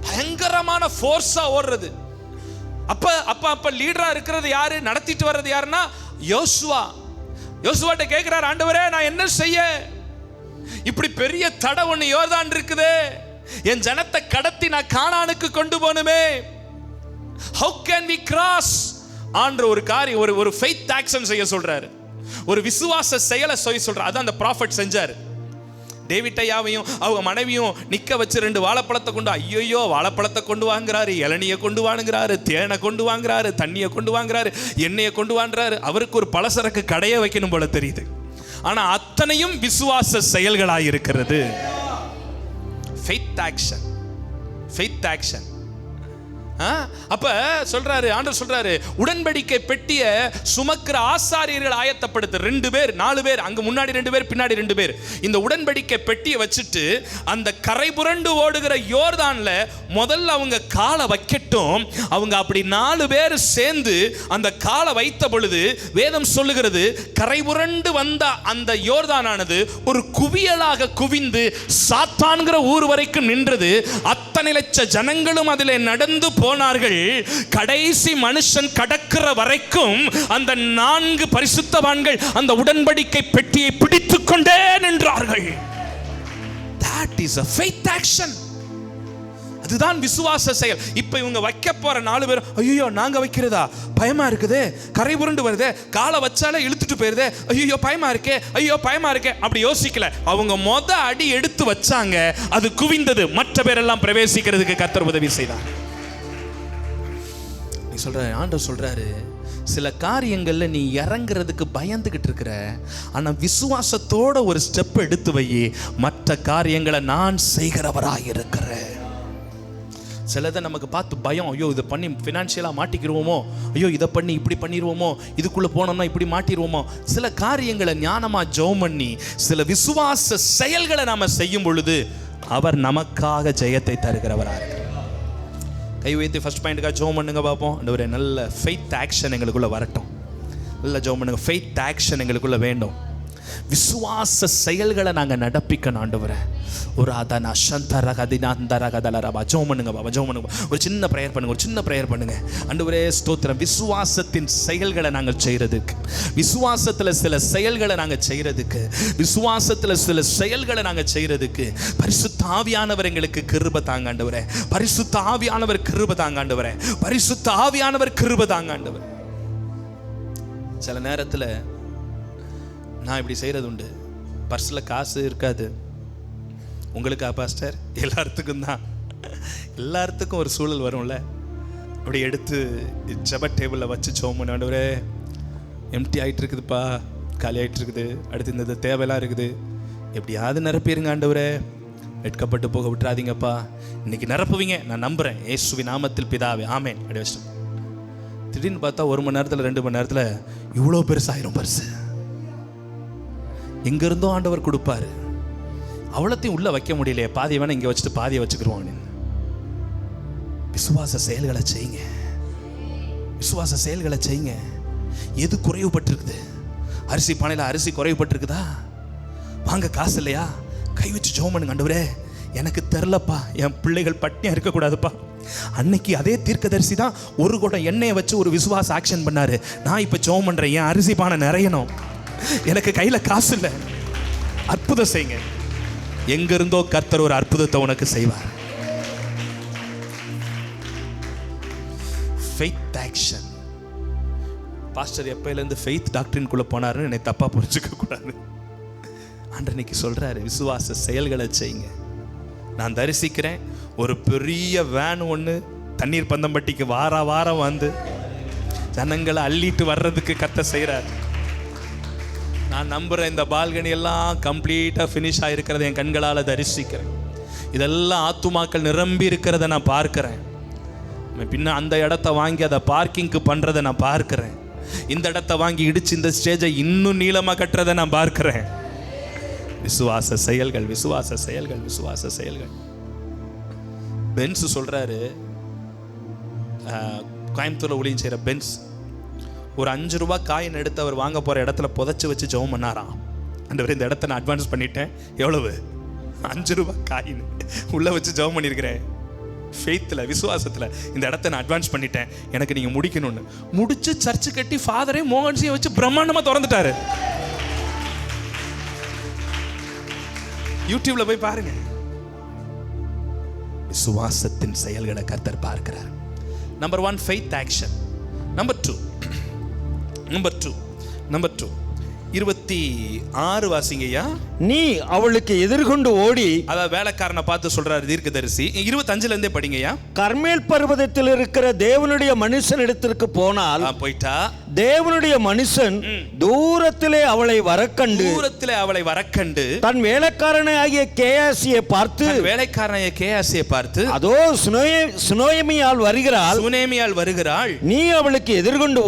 பயங்கரமான ஃபோர்ஸா ஓடுறது. அப்ப லீடரா இருக்கிறது யாரு? நடத்திட்டு வர்றது யாருன்னா யோசுவாட்ட கேட்கிறார், ஆண்டவரே நான் என்ன செய்ய? இப்படி பெரிய தடை ஒண்ணு யோர்தான் இருக்குதே, என் ஜனத்தை கடத்தி நான் கானானுக்கு கொண்டு போனுமே. How can we cross? ஆன்ற ஒரு காரியம், ஒரு faith action செய்ய சொல்றாரு, ஒரு விசுவாச செயலை செய்ய சொல்றாரு. அதான் அந்த ப்ராஃபட் செஞ்சாரு. டேவிட்டையாவையும் அவங்க மனைவியும் நிக்க வச்சு 2 வாழைப்பழத்தை கொண்டு, ஐயோ வாழைப்பழத்தை கொண்டு வாங்குறாரு, இளநியை கொண்டு வாங்குறாரு, தேனை கொண்டு வாங்குறாரு, தண்ணியை கொண்டு வாங்குறாரு, எண்ணெயை கொண்டு வாங்குறாரு. அவருக்கு ஒரு பலசரக்கு கடையை வைக்கணும் போல தெரியுது. ஆனா அத்தனையும் விசுவாச செயல்களாய் இருக்கிறது. faith action, faith action. அப்ப சொல்றாரு, ஆண்டவர் சொல்றாரு, உடன்படிக்கை பெட்டிய சுமக்கிற ஆசாரியர்கள் ஆயத்தப்படுத்து. 2 பேர் 4 பேர், அங்க முன்னாடி 2 பேர் பின்னாடி 2 பேர். இந்த உடன்படிக்கை பெட்டியை வச்சுட்டு அந்த கரை புரண்டு ஓடுகிற யோர்தான்ல முதல்ல அவங்க காலை வைக்கட்டும். அவங்க அப்படி 4 பேர் சேர்ந்து அந்த காலை வைத்த பொழுது வேதம் சொல்லுகிறது, கரை புரண்டு வந்த அந்த யோர்தானானது ஒரு குவியலாக குவிந்து சாத்தான்கிற ஊர் வரைக்கும் நின்றது. அத்தனை லட்ச ஜனங்களும் அதிலே நடந்து போனார்கள். கடைசி மனுஷன் கடக்கிற வரைக்கும் அந்த 4 பரிசுத்தவான்கள் அந்த உடன்படிக்கை பெட்டியை பிடித்துக் கொண்டே நின்றார்கள். That is a faith action. அதுதான் விசுவாச செயல். இப்ப இவங்க வைக்க போற 4 பேர், ஐயோ நாங்க வைக்கிறதா பயமா இருக்குதே, கரை புரண்டு வருதே, காலை வச்சாலே இழுத்துட்டு போயிருதே, ஐயோ பயமா இருக்கே, ஐயோ பயமா இருக்கே, அப்படி யோசிக்கல. அவங்க மொத அடி எடுத்து வச்சாங்க, அது குவிந்தது. மற்ற பேரெல்லாம் பிரவேசிக்கிறதுக்கு கர்த்தர் உதவி செய்தார். ஆண்டவர் சொல்றாரு, சில காரியங்கள்ல நீ இறங்குறதுக்கு பயந்துகிட்டு இருக்கிற, ஆனா விசுவாசத்தோட ஒரு ஸ்டெப் எடுத்து வை, மற்ற காரியங்களை நான் செய்கிறவராய் இருக்கிறேன். சிலதை நமக்கு பார்த்து பயம், ஐயோ இதை பண்ணி ஃபினான்ஷியலா மாட்டிக்கிடுவோமோ, ஐயோ இதை பண்ணி இப்படி பண்ணிடுவோமோ, இதுக்குள்ள போனோம்னா இப்படி மாட்டிடுவோமோ. சில காரியங்களை ஞானமா ஜெபம் பண்ணி சில விசுவாச செயல்களை நாம செய்யும் பொழுது அவர் நமக்காக ஜெயத்தை தருகிறவராக இருக்கிறார். கை வைத்து ஃபர்ஸ்ட் பாயிண்ட்டுக்காக ஜெபம் பண்ணுங்க பார்ப்போம். அந்த ஒரு நல்ல ஃபெய்த் ஆக்ஷன் எங்களுக்குள்ள வரட்டும். நல்ல ஜெபம் பண்ணுங்க. ஃபெய்த் ஆக்ஷன் எங்களுக்குள்ள வேண்டும். விசுவாச செயல்களை நாங்கள் நடப்பிக்கணும் ஆண்டவரே. ஒரு அதன அஷந்தரகதினாந்தரகதலரபா ஜெபம் பண்ணுங்க பாபா, ஜெபம் பண்ணுங்க. ஒரு சின்ன ப்ரேயர் பண்ணுங்க, ஒரு சின்ன ப்ரேயர் பண்ணுங்க. ஆண்டவரே ஸ்தோத்திரம். விசுவாசத்தின் செயல்களை நாங்கள் செய்யறதுக்கு, விசுவாசத்தில் சில செயல்களை நாங்கள் செய்யறதுக்கு, விசுவாசத்தில் சில செயல்களை நாங்கள் செய்யறதுக்கு பரிசுத்த ஆவியானவர் எங்களுக்கு கிருபை தாங்க ஆண்டவரே. பரிசுத்த ஆவியானவர் கிருபை தாங்க ஆண்டவரே. பரிசுத்த ஆவியானவர் கிருபை தாங்க ஆண்டவரே. சில நேரத்தில் நான் இப்படி செய்கிறது உண்டு. பர்ஸில் காசு இருக்காது. உங்களுக்கு பாஸ்டர் எல்லாத்துக்கும் தான், எல்லாத்துக்கும் ஒரு சூழல் வரும்ல. அப்படி எடுத்து ஜெப டேபிளில் வச்சு ஜெபம் பண்ண, ஆண்டவரே எம்டி ஆகிட்டு இருக்குதுப்பா, காலி ஆகிட்டு இருக்குது, அடுத்து இந்த தேவையெல்லாம் இருக்குது, எப்படியாவது நிரப்பிடுங்க ஆண்டவரே, வெட்கப்பட்டு போக விட்டுறாதீங்கப்பா, இன்னைக்கு நிரப்புவீங்க நான் நம்புகிறேன், இயேசுவின் நாமத்தில் பிதாவே ஆமென். அப்படி வச்சிட்டோம். திடீர்னு பார்த்தா 1 மணி நேரத்தில் 2 மணி நேரத்தில் இவ்வளோ பெருசாயிரும் பர்ஸு. எங்கிருந்தோ ஆண்டவர் கொடுப்பாரு. அவ்வளோத்தையும் உள்ள வைக்க முடியலையே, பாதியை வேணா இங்கே வச்சுட்டு பாதியை வச்சுக்கிருவாங்க. விசுவாச செயல்களை செய்யுங்க, விசுவாச செயல்களை செய்யுங்க. எது குறைவுபட்டிருக்குது? அரிசி பானையில் அரிசி குறைவுபட்டிருக்குதா? வாங்க காசு இல்லையா? கை வச்சு ஜெபம் பண்ணுங்க. ஆண்டவரே எனக்கு தெரிலப்பா, என் பிள்ளைகள் பட்டினியா இருக்கக்கூடாதுப்பா. அன்னைக்கு அதே தீர்க்கதரிசி தான் 1 குடம் எண்ணெயை வச்சு ஒரு விசுவாச ஆக்ஷன் பண்ணாரு. நான் இப்போ ஜெபம் பண்றேன், என் அரிசி பானை நிறையணும், எனக்கு கையில காசு இல்லை. அற்புதம் செய்யுங்க. எங்க இருந்தோ கர்த்தர் ஒரு அற்புதத்தை உனக்கு செய்வார். Faith action. பாஸ்டர் எப்பயிலேருந்து ஃபெய்த் டாக்டரின்குள்ள போனாருன்னு என்னை தப்பா புரிஞ்சுக்க கூடாது. அன்றைக்கு சொல்றாரு, விசுவாச செயல்களை செய்யுங்க. நான் தரிசிக்கிறேன், ஒரு பெரிய வேன் ஒன்று தண்ணீர் பந்தம்பட்டிக்கு வாரம் வந்து ஜனங்களை அள்ளிட்டு வர்றதுக்கு கர்த்தர் செய்கிறார். நான் நம்புகிறேன், இந்த பால்கனி எல்லாம் கம்ப்ளீட்டாக ஃபினிஷ் ஆகிருக்கிறத என் கண்களால் தரிசிக்கிறேன். இதெல்லாம் ஆத்துமாக்கள் நிரம்பி இருக்கிறத நான் பார்க்குறேன். பின்ன அந்த இடத்த வாங்கி அதை பார்க்கிங்க்கு பண்ணுறதை நான் பார்க்குறேன். இந்த இடத்த வாங்கி இடிச்சு இந்த ஸ்டேஜை இன்னும் நீளமாக கட்டுறதை நான் பார்க்குறேன். விசுவாச செயல்கள், விசுவாச செயல்கள், விசுவாச செயல்கள். பென்ஸ் சொல்கிறாரு, கோயம்புத்தூரில் ஊழியம் செய்கிற பென்ஸ், ஒரு 5 ரூபா காயின் எடுத்து அவர் வாங்க போகிற இடத்துல புதைச்சி வச்சு ஜெபம் பண்ணாராம். ஆண்டவரே இந்த இடத்த நான் அட்வான்ஸ் பண்ணிட்டேன். எவ்வளவு? 5 ரூபா காயின் உள்ளே வச்சு ஜெபம் பண்ணியிருக்கிறேன். ஃபெய்த்தில், விசுவாசத்தில் இந்த இடத்த நான் அட்வான்ஸ் பண்ணிட்டேன், எனக்கு நீங்கள் முடிக்கணும்னு முடிச்சு சர்ச்சு கட்டி ஃபாதரே மோகன்சியை வச்சு பிரம்மாண்டமாக திறந்துட்டாரு. யூடியூப்ல போய் பாருங்க. விசுவாசத்தின் செயல்களை கர்த்தர் பார்க்கிறார். Number 1 faith action. நம்பர் 2 26 வாசிங்கய்யா. நீ அவளுக்கு எதிர்கொண்டு ஓடி, அதாவது வேலைக்காரனை பார்த்து சொல்றாரு தீர்க்கதரிசி. 25ல இருந்தே படிங்கய்யா. கர்மேல் பர்வதத்தில் இருக்கிற தேவனுடைய மனுஷனிடத்திற்கு போனால், போயிட்டா தேவனுடைய மனுஷன் தூரத்திலே அவளை வரக்கண்டு தன் வேலைக்காரனாகிய கேயாசியை பார்த்து அதோ சுனேமியால் வருகிறாள், நீ அவளுக்கு எதிர்கொண்டு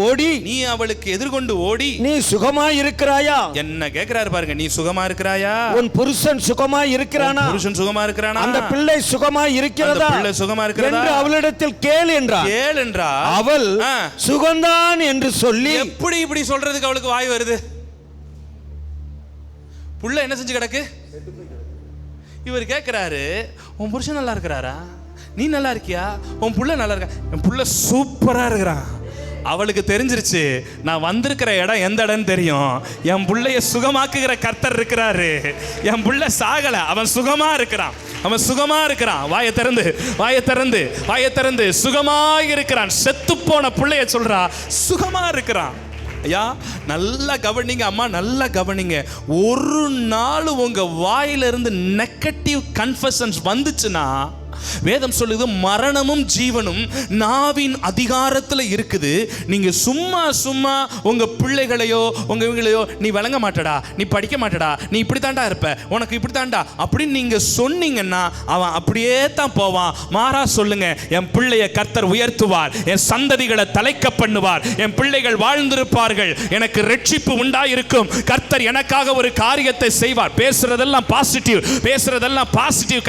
ஓடி நீ சுகமாய் இருக்கிறாயா? என்ன கேக்குறாரு பாருங்க. நீ சுகமா இருக்கிறாயா? உன் புருஷன் சுகமாய் இருக்கிறானா? புருஷன் சுகமா இருக்கிறானா? அந்த பிள்ளை சுகமாய் இருக்கிறதா? பிள்ளை சுகமா இருக்கிறதா என்று அவளிடத்தில் கேள் என்றார். அவள் சுகந்தான் என்று சொல்லி, எப்படி இப்படி சொல்றதுக்கு அவளுக்கு வாய் வருது? புள்ள என்ன செஞ்சு கிடக்கு? இவர் கேட்கிறாரு, உன் புருஷன் நல்லா இருக்கிறாரா? நீ நல்லா இருக்கியா? உன் புள்ள நல்லா இருக்கா? என் புள்ள சூப்பரா இருக்கிறான். அவளுக்கு தெரிஞ்சிருச்சு, நான் வந்திருக்கிற இடம் எந்த இடம்னு தெரியும். என் புள்ளைய சுகமாக்குகிற கர்த்தர் இருக்கிறாரு. என் புள்ள சாகல, அவன் சுகமா இருக்கிறான். வாயை திறந்து சுகமாக இருக்கிறான். செத்து போன புள்ளைய சொல்றா சுகமா இருக்கிறான். ஐயா நல்லா கவனிங்க, அம்மா நல்லா கவனிங்க. ஒரு நாள் உங்க வாயிலிருந்து நெகட்டிவ் கன்ஃபெஷன்ஸ் வந்துச்சுன்னா, வேதம் சொல்லுது மரணமும் ஜீவனும் நாவின் அதிகாரத்தில் இருக்குது. நீங்க சும்மா உங்க பிள்ளைகளையோ உங்களையோ நீ விளங்க மாட்டடா, நீ படிக்க மாட்டடா, நீ இப்படி தாண்டா இருப்ப, உனக்கு இப்படி தாண்டா அப்படின்னு நீங்க சொன்னீங்கன்னா அவன் அப்படியே தான் போவான். மாறா சொல்லுங்க, என் பிள்ளைய கர்த்தர் உயர்த்துவார், என் சந்ததிகளை தலைக்க பண்ணுவார், என் பிள்ளைகள் வாழ்ந்திருப்பார்கள், எனக்கு ரட்சிப்பு உண்டாயிருக்கும், கர்த்தர் எனக்காக ஒரு காரியத்தை செய்வார். பேசுறதெல்லாம் பாசிட்டிவ்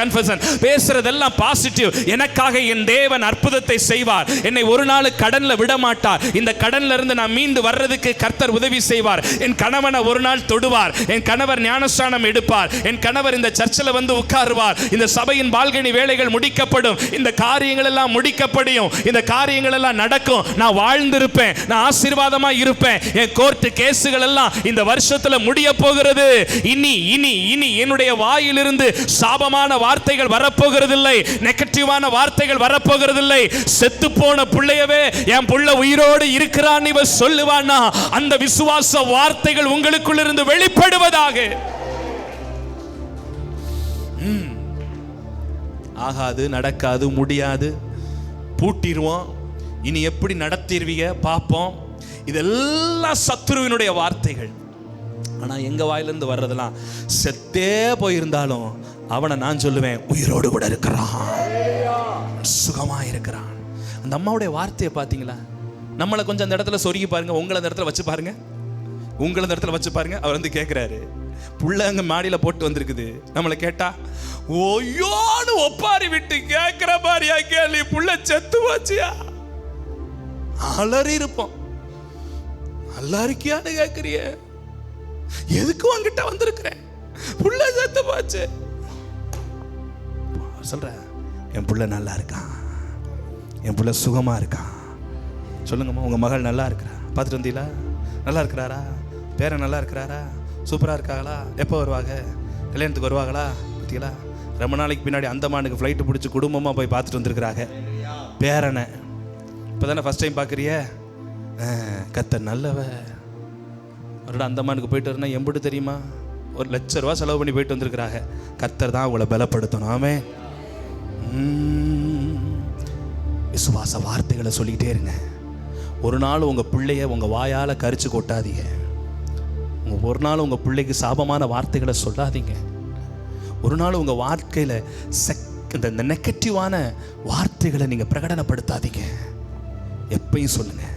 கன்ஃபெஷன், பேசுறதெல்லாம் பாசிட்டிவ். எனக்காக என் தேவன் அற்புதத்தை செய்வார். என்னை ஒரு நாள் கடன்ல விட மாட்டார். இந்த கடன்ல இருந்து நான் மீண்டு வர்றதுக்கு கர்த்தர் உதவி செய்வார். என் கணவனை ஒரு நாள் தொடுவார். என் கணவர் ஞானஸ்நானம் எடுப்பார். என் கணவர் இந்த சர்ச்சில் வந்து உட்காருவார். இந்த சபையின் பால்கனி வேலைகள் முடிக்கப்படும். இந்த காரியங்கள் எல்லாம் முடிக்கப்படும். இந்த காரியங்கள் எல்லாம் நடக்கும். நான் வாழ்ந்திருப்பேன், நான் ஆசீர்வாதமா இருப்பேன். என் கோர்ட் கேசுகள் எல்லாம் இந்த வருஷத்துல முடிய போகிறது. இனி என்னுடைய வாயிலிருந்து சாபமான வார்த்தைகள் வரப்போகிறதில்லை, நெகட்டிவான வார்த்தைகள் வரப்போகிறதில்லை. செத்து போன பிள்ளையவே என் புள்ள உயிரோடு இருக்கிறான் இவ சொல்லுவானா, அந்த விசுவாச வார்த்தைகள் உங்களுக்குள் இருந்து வெளிப்படுவதாக. ஆகாது, நடக்காது, முடியாது, பூட்டிடுவோம், இனி எப்படி நடத்திடுவீங்க பார்ப்போம், இதெல்லாம் சத்துருவினுடைய வார்த்தைகள். ஆனா எங்க வாயிலிருந்து வர்றதெல்லாம் செத்தே போயிருந்தாலும் அவனை நான் சொல்லுவேன் உயிரோடு கூட இருக்கிறான், சுகமா இருக்கிறான். அந்த அம்மாவுடைய வார்த்தையை பார்த்தீங்களா? நம்மளை கொஞ்சம் அந்த இடத்துல சொருகி பாருங்க, உங்களை அந்த இடத்துல வச்சு பாருங்க. அவர் வந்து கேட்கிறாரு, புள்ள அங்க மாடியில போட்டு வந்திருக்குது. நம்மளை கேட்டா ஓயோன்னு ஒப்பாரி விட்டு கேட்கிற மாதிரியா கேள்வி, புள்ள செத்து போச்சியா? அலறி இருப்போம். நல்லா இருக்கியான்னு கேட்கிறிய, எதுக்கு உன்கிட்ட வந்திருக்கிறேன்? புள்ள செத்து போச்சு. சொல்ற, என் புள்ள நல்லா இருக்கான், என் புள்ள சுகமா இருக்கான். சொல்லுங்கம்மா, உங்க மகள் நல்லா இருக்கிறா? பார்த்துட்டு வந்தீங்களா? நல்லா இருக்கிறாரா? பேரன் நல்லா இருக்கிறாரா? சூப்பரா இருக்காங்களா? எப்போ வருவாங்க? கல்யாணத்துக்கு வருவாங்களா? பார்த்தீங்களா? ரொம்ப நாளைக்கு பின்னாடி அந்தமானுக்கு ஃப்ளைட்டு பிடிச்சி குடும்பமாக போய் பார்த்துட்டு வந்திருக்கிறாங்க பேரனை. இப்போ தானே ஃபஸ்ட் டைம் பார்க்குறிய? கர்த்தர் நல்லவ. ஒரு அந்தமானுக்கு போயிட்டு வரனா எம்பிட்டு தெரியுமா? 1,00,000 ரூபா செலவு பண்ணி போயிட்டு வந்திருக்கிறாங்க. கர்த்தர் தான் உங்களை பலப்படுத்தணும். ஆமென். விசுவாச வார்த்தைகளை சொல்லிக்கிட்டே இருங்க. ஒரு நாள் உங்கள் பிள்ளைய உங்கள் வாயால் கரிச்சு கொட்டாதீங்க. ஒரு நாள் உங்கள் பிள்ளைக்கு சாபமான வார்த்தைகளை சொல்லாதீங்க. ஒரு நாள் உங்கள் வாழ்க்கையில் இந்த நெகட்டிவான வார்த்தைகளை நீங்கள் பிரகடனப்படுத்தாதீங்க. எப்பயும் சொல்லுங்கள்,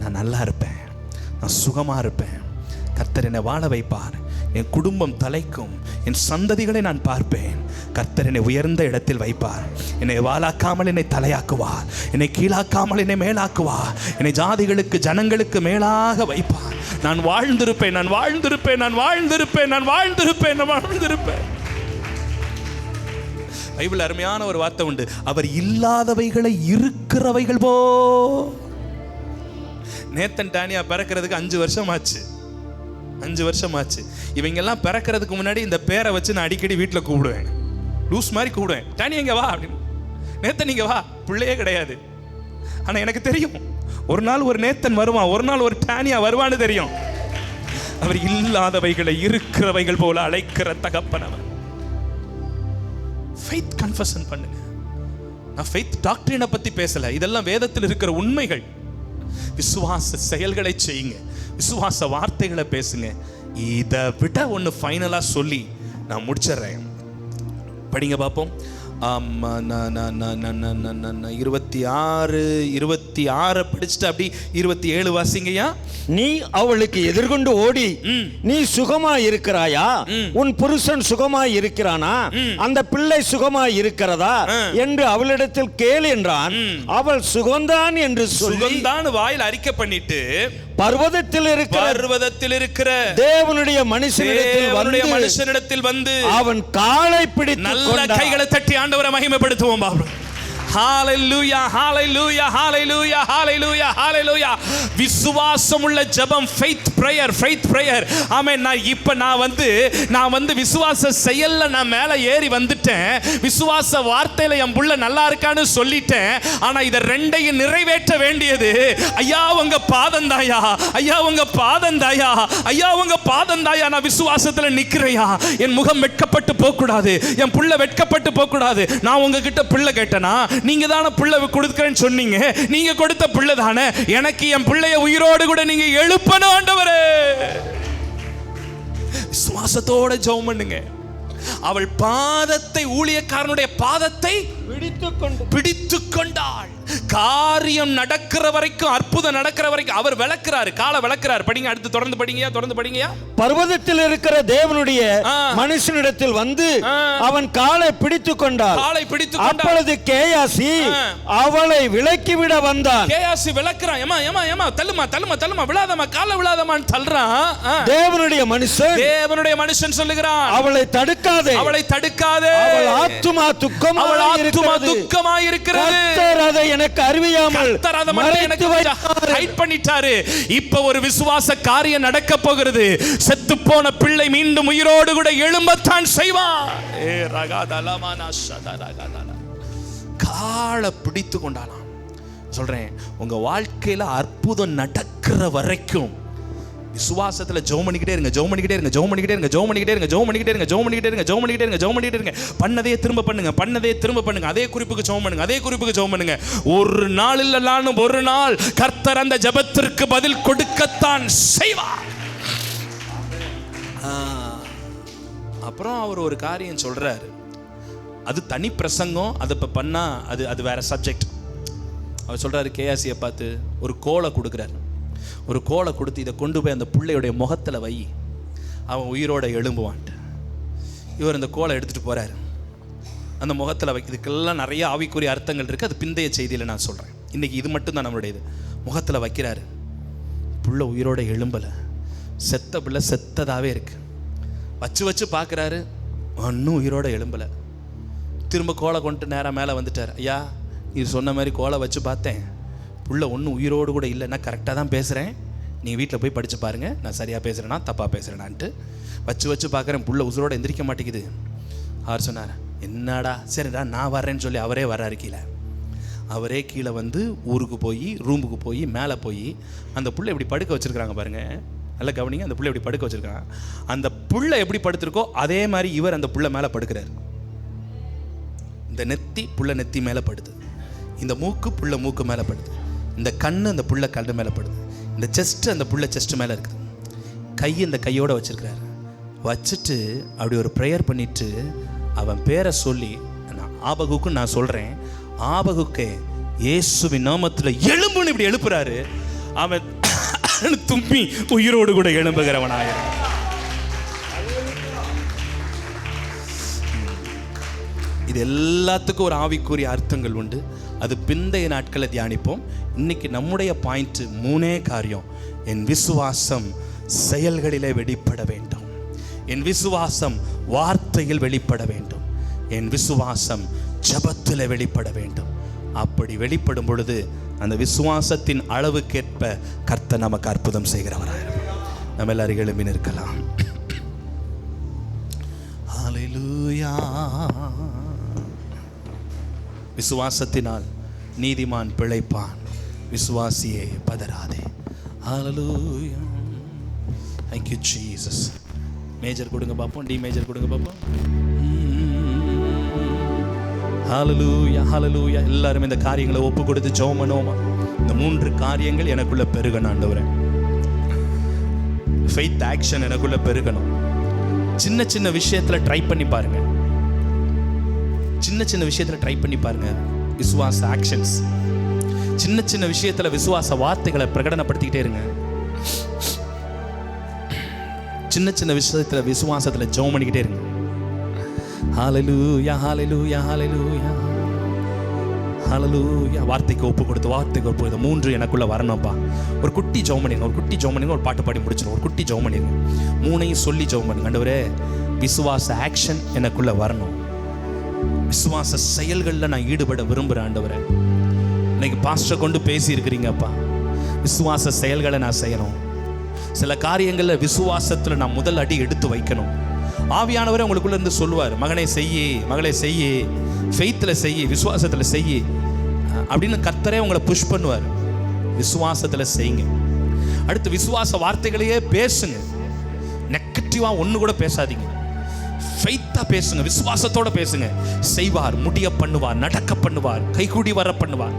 நான் நல்லா இருப்பேன், நான் சுகமாக இருப்பேன், கர்த்தர் என்னை வாழ வைப்பார், என் குடும்பம் தலைக்கும், என் சந்ததிகளை நான் பார்ப்பேன், கர்த்தர் என்னை உயர்ந்த இடத்தில் வைப்பார், என்னை வாளாக்காமல் என்னை தலையாக்குவார், என்னை கீழாக்காமல் என்னை மேலாக்குவார், என்னை ஜாதிகளுக்கு ஜனங்களுக்கு மேலாக வைப்பார். நான் வாழ்ந்திருப்பேன், நான் வாழ்ந்திருப்பேன், நான் வாழ்ந்திருப்பேன், நான் வாழ்ந்திருப்பேன், நான் வாழ்ந்திருப்பேன். பைபிள் அருமையான ஒரு வார்த்தை உண்டு, அவர் இல்லாதவைகளை இருக்கிறவைகள் போ. நேத்தன் டானியா பிறக்கிறதுக்கு 5 வருஷம் ஆச்சு. 5 வருஷம் ஆச்சு. இவங்கெல்லாம் பிறக்கிறதுக்கு முன்னாடி இந்த பேரை வச்சு நான் அடிக்கடி வீட்டில் கூப்பிடுவேன், லூஸ் மாதிரி கூப்பிடுவேன், டானி எங்க வா அப்படின்னு. நேத்தன் நீங்க வா, பிள்ளையே கிடையாது. ஆனா எனக்கு தெரியும் ஒரு நாள் ஒரு நேத்தன் வருவான், ஒரு நாள் ஒரு டானியா வருவான்னு தெரியும். அவர் இல்லாதவைகளை இருக்கிறவைகள் போல அழைக்கிற தகப்பன் அவர். ஃபெய்த் கன்ஃபெஷன் பண்ணுங்க. நான் ஃபெய்த் டாக்டரினை பத்தி பேசல, இதெல்லாம் வேதத்தில் இருக்கிற உண்மைகள். விசுவாச செயல்களை செய்யுங்க, விசுவாச வார்த்தைகளை பேசுங்க. இதை விட ஒன்று ஃபைனலா சொல்லி நான் முடிச்சிடுறேன். படிங்க பார்ப்போம். 26 படிச்சுட்டு அப்படி 27 வாசிங்கய்யா. நீ அவளுக்கு எதிர்கொண்டு ஓடி, நீ சுகமா இருக்கிறாயா, உன் புருஷன் சுகமா இருக்கிறானா, அந்த பிள்ளை சுகமா இருக்கிறதா என்று அவளிடத்தில் கேள் என்றான். அவள் சுகந்தான் என்று சுகந்தான் வாயில் அறிக்கை பண்ணிட்டு பர்வதத்தில் இருக்கிற தேவனுடைய மனுஷனிடத்தில் வந்து அவன் காலை பிடித்து நல்ல கைகளை தட்டி ஆண்டவரை மகிமைப்படுத்துவோம். ஹalleluya hallelujah hallelujah hallelujah hallelujah. விசுவாசமுள்ள ஜெபம், faith prayer. ஆமென். நான் வந்து விசுவாச செயல்ல நான் மேல ஏறி வந்துட்டேன். விசுவாச வார்த்தையில என் புள்ள நல்லா இருக்கான்னு சொல்லிட்டேன். ஆனா இத ரெண்டையும் நிறைவேற்ற வேண்டியது ஐயா உங்க பாதந்தாயா, ஐயா உங்க பாதந்தாயா, ஐயா உங்க பாதந்தாயா. நான் விசுவாசத்துல நிக்கிறேயா, என் முகம் வெட்கப்பட்டு போக கூடாது, என் புள்ள வெட்கப்பட்டு போக கூடாது. நான் உங்ககிட்ட பிள்ளை கேட்டனா, நீங்க தானே பிள்ளை கொடுக்கிறேன்னு சொன்னீங்க, நீங்க கொடுத்த பிள்ளை தானே, எனக்கு என் பிள்ளைய உயிரோடு கூட நீங்க எழுப்பணும் ஆண்டவரே. விசுவாசத்தோட ஜெபம் பண்ணுங்க. அவள் பாதத்தை, ஊழியக்காரனுடைய பாதத்தை பிடித்துக் கொண்டாள். காரியம் நடக்கிற வரைக்கும், அற்புதம் நடக்கிற வரைக்கும் அவர் விளக்குறாரு, காலை விளக்குறாரு. படிங்க, அடுத்து தொடர்ந்து படிங்கயா. பர்வதத்தில் இருக்கிற தேவனுடைய மனுஷனிடத்தில் வந்து அவன் காலை பிடித்துக் கொண்டாள். அப்பொழுது கேயாசி அவளை விலக்கிவிட வந்தான். கேயாசி விளக்குறான். ஏமா தள்ளுமா விழாதமா, காலை விழாதமான்னு தள்ளுறான். தேவனுடைய மனுஷன் சொல்லுகிறான், அவளை தடுக்காதே. அவள் ஆத்துமா துக்கமாய் இருக்கிறது. அதை எனக்கு அறிவியாமல் ஹைட் பண்ணிட்டாரு. இப்ப ஒரு விசுவாச காரியம் நடக்க போகிறது. செத்து போன பிள்ளை மீண்டும் உயிரோடு கூட எழும்பத்தான் செய்வான். காலை பிடித்து கொண்டாலாம். சொல்றேன், உங்க வாழ்க்கையில அற்புதம் நடக்கிற வரைக்கும் விசுவாசத்துல ஜெபம் பண்ணிக்கிட்டே இருங்க. பண்ணதே திரும்ப பண்ணுங்க. அதே குறிப்புக்கு ஜெபம் பண்ணுங்க. ஒரு நாள் இல்லைனாலும் ஒரு நாள் கர்த்தர் அந்த ஜெபத்திற்கு பதில் கொடுக்கத்தான் செய்வார். அப்புறம் அவர் ஒரு காரியம் சொல்றாரு, அது தனி பிரசங்கம். அது இப்ப பண்ணா அது வேற சப்ஜெக்ட். அவர் சொல்றாரு, கேயாசியை பார்த்து ஒரு கோலை கொடுக்குறாரு. ஒரு கோலை கொடுத்து, இதை கொண்டு போய் அந்த பிள்ளையுடைய முகத்தில் வை, அவன் உயிரோட எழும்புவான்ட்டு. இவர் அந்த கோலை எடுத்துகிட்டு போகிறாரு, அந்த முகத்தில் வை. இதுக்கெல்லாம் நிறைய ஆவிக்குரிய அர்த்தங்கள் இருக்குது, அது பிந்தைய செய்தியில் நான் சொல்கிறேன். இன்றைக்கி இது மட்டும்தான் நம்மளுடைய இது. முகத்தில் வைக்கிறாரு, புள்ள உயிரோட எழும்பலை, செத்த பிள்ளை செத்ததாகவே இருக்குது. வச்சு பார்க்குறாரு, இன்னும் உயிரோட எழும்பலை. திரும்ப கோலை கொண்டு நேராக மேலே வந்துட்டார். ஐயா, நீ சொன்ன மாதிரி கோலை வச்சு பார்த்தேன், புள்ள ஒன்றும் உயிரோடு கூட இல்லை. நான் கரெக்டாக தான் பேசுகிறேன், நீங்கள் வீட்டில் போய் படித்து பாருங்கள், நான் சரியாக பேசுகிறேன்னா தப்பாக பேசுகிறேனான்ட்டு வச்சு பார்க்குறேன். புள்ள உசுரோடு எந்திரிக்க மாட்டேங்குது. அவர் சொன்னார், என்னடா, சரிடா நான் வர்றேன்னு சொல்லி அவரே வர்றாரு கீழே. அவரே கீழே வந்து ஊருக்கு போய் ரூமுக்கு போய் மேலே போய் அந்த புள்ளை எப்படி படுக்க வச்சுருக்காங்க பாருங்கள், நல்லா கவனிங்க. அந்த புள்ளை எப்படி படுக்க வச்சுருக்காங்க, அந்த புள்ளை எப்படி படுத்திருக்கோ அதே மாதிரி இவர் அந்த புள்ளை மேலே படுக்கிறார். இந்த நெத்தி புள்ள நெத்தி மேலே படுது, இந்த மூக்கு புள்ள மூக்கு மேலே படுது, இந்த கண்ணு அந்த புள்ள கண்ணு மேலே படுது, இந்த செஸ்ட் அந்த புள்ள செஸ்ட் மேலே இருக்குது. கை இந்த கையோடு வச்சுருக்கிறாரு. வச்சுட்டு அப்படி ஒரு ப்ரேயர் பண்ணிவிட்டு அவன் பேரை சொல்லி, ஆபகுக்கு நான் சொல்கிறேன், ஆபகுக்கே இயேசுவின் நாமத்தில் எழும்புன்னு இப்படி எழுப்புறாரு. அவன் தும்பி உயிரோடு கூட எழும்புகிறவனாய. இது எல்லாத்துக்கும் ஒரு ஆவிக்குரிய அர்த்தங்கள் உண்டு. அது பிந்தைய நாட்களை தியானிப்போம். இன்னைக்கு நம்முடைய பாயிண்ட் 3 காரியம். என் விசுவாசம் செயல்களிலே வெளிப்பட வேண்டும், என் விசுவாசம் வார்த்தையில் வெளிப்பட வேண்டும், என் விசுவாசம் ஜெபத்திலே வெளிப்பட வேண்டும். அப்படி வெளிப்படும் பொழுது அந்த விசுவாசத்தின் அளவுக்கேற்ப கர்த்தர் நமக்கு அற்புதம் செய்கிறவராக நம்ம எல்லாரும் எழும்பி நிற்கலாம். ஹல்லேலூயா. விசுவாசத்தினால் நீதிமான் பிழைப்பான், விசுவாசியே பதறாதே. ஹல்லேலூயா. Thank you Jesus. மேஜர் கொடுங்க பாப்போம், டி மேஜர் கொடுங்க பாப்போம். ஹல்லேலூயா ஹல்லேலூயா. எல்லாரும் இந்த காரியங்களை ஒப்பு கொடுத்து ஜெபம் பண்ணுவோமா? இந்த 3 காரியங்கள் எனக்குள்ள பெருகணும் ஆண்டவரே. ஃபெய்த் ஆக்ஷன் எனக்குள்ள பெருகணும். சின்ன சின்ன விஷயத்துல ட்ரை பண்ணி பாருங்க, சின்ன சின்ன விஷயத்துல ட்ரை பண்ணி பாருங்க. விசுவாச ஆக்ஷன்ஸ், சின்ன சின்ன விஷயத்துல விசுவாச வார்த்தைகளை பிரகடனப்படுத்திக்கிட்டே இருங்க. சின்ன சின்ன விஷயத்துல விசுவாசத்துல ஜெபம் பண்ணிக்கிட்டே இருங்க. ஹல்லேலூயா ஹல்லேலூயா ஹல்லேலூயா ஹல்லேலூயா. வார்த்தைக்கு ஒப்பு கொடுத்து, வார்த்தைக்கு ஒப்பு கொடுத்து 3 எனக்குள்ள வரணும்ப்பா. ஒரு குட்டி ஜெபம் பண்ணிடுங்க, ஒரு குட்டி ஜெபம் பண்ணிடுங்க, ஒரு பாட்டு பாடி முடிச்சிடும். ஒரு குட்டி ஜெபம் பண்ணிடுங்க, 3ஐயும் சொல்லி ஜெபம் பண்ணுங்க. ஆண்டவரே, விசுவாச ஆக்ஷன் எனக்குள்ள வரணும். விசுவாச செயல்களில் நான் ஈடுபட விரும்புகிறேன் ஆண்டவரே. இன்னைக்கு பாஸ்டர் கொண்டு பேசி இருக்கிறீங்கப்பா, விசுவாச செயல்களை நான் செய்யணும். சில காரியங்களில் விசுவாசத்தில் நான் முதல் அடி எடுத்து வைக்கணும். ஆவியானவரே உங்களுக்குள்ள இருந்து சொல்லுவார், மகனே செய்யி, மகளே செய்யி, ஃபெய்த்தில் செய்யி, விசுவாசத்தில் செய்யி அப்படின்னு கர்த்தரே உங்களை புஷ் பண்ணுவார். விசுவாசத்தில் செய்யுங்க. அடுத்து விசுவாச வார்த்தைகளையே பேசுங்க. நெகட்டிவாக ஒன்று கூட பேசாதீங்க, ஃபெய்த்தா பேசுங்க, விசுவாசத்தோட பேசுங்க. செய்வார், முடிய பண்ணுவார், நடக்க பண்ணுவார், கைகூடி வர பண்ணுவார்.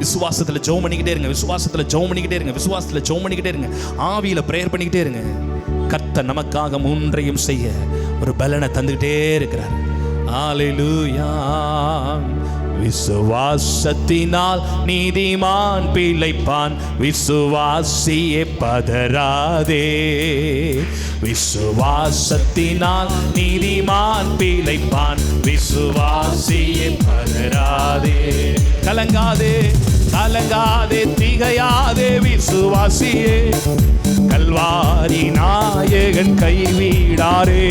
விசுவாசத்தில் ஜெபம் பண்ணிக்கிட்டே இருங்க, விசுவாசத்தில் ஜெபம் பண்ணிக்கிட்டே இருங்க, விசுவாசத்தில் ஜெபம் பண்ணிக்கிட்டே இருங்க. ஆவியில் பிரேயர் பண்ணிக்கிட்டே இருங்க. கர்த்தர் நமக்காக 3ஐயும் செய்ய ஒரு பலனை தந்துக்கிட்டே இருக்கிறார். ஹல்லேலூயா. விசுவாசத்தினால் நீதிமான் பிழைப்பான், விசுவாசியே பதறாதே. விசுவாசத்தினால் நீதிமான் பிழைப்பான், விசுவாசியே பதறாதே. கலங்காதே கலங்காதே திகையாதே விசுவாசியே, கல்வாரி நாயகன் கைவிடாரே.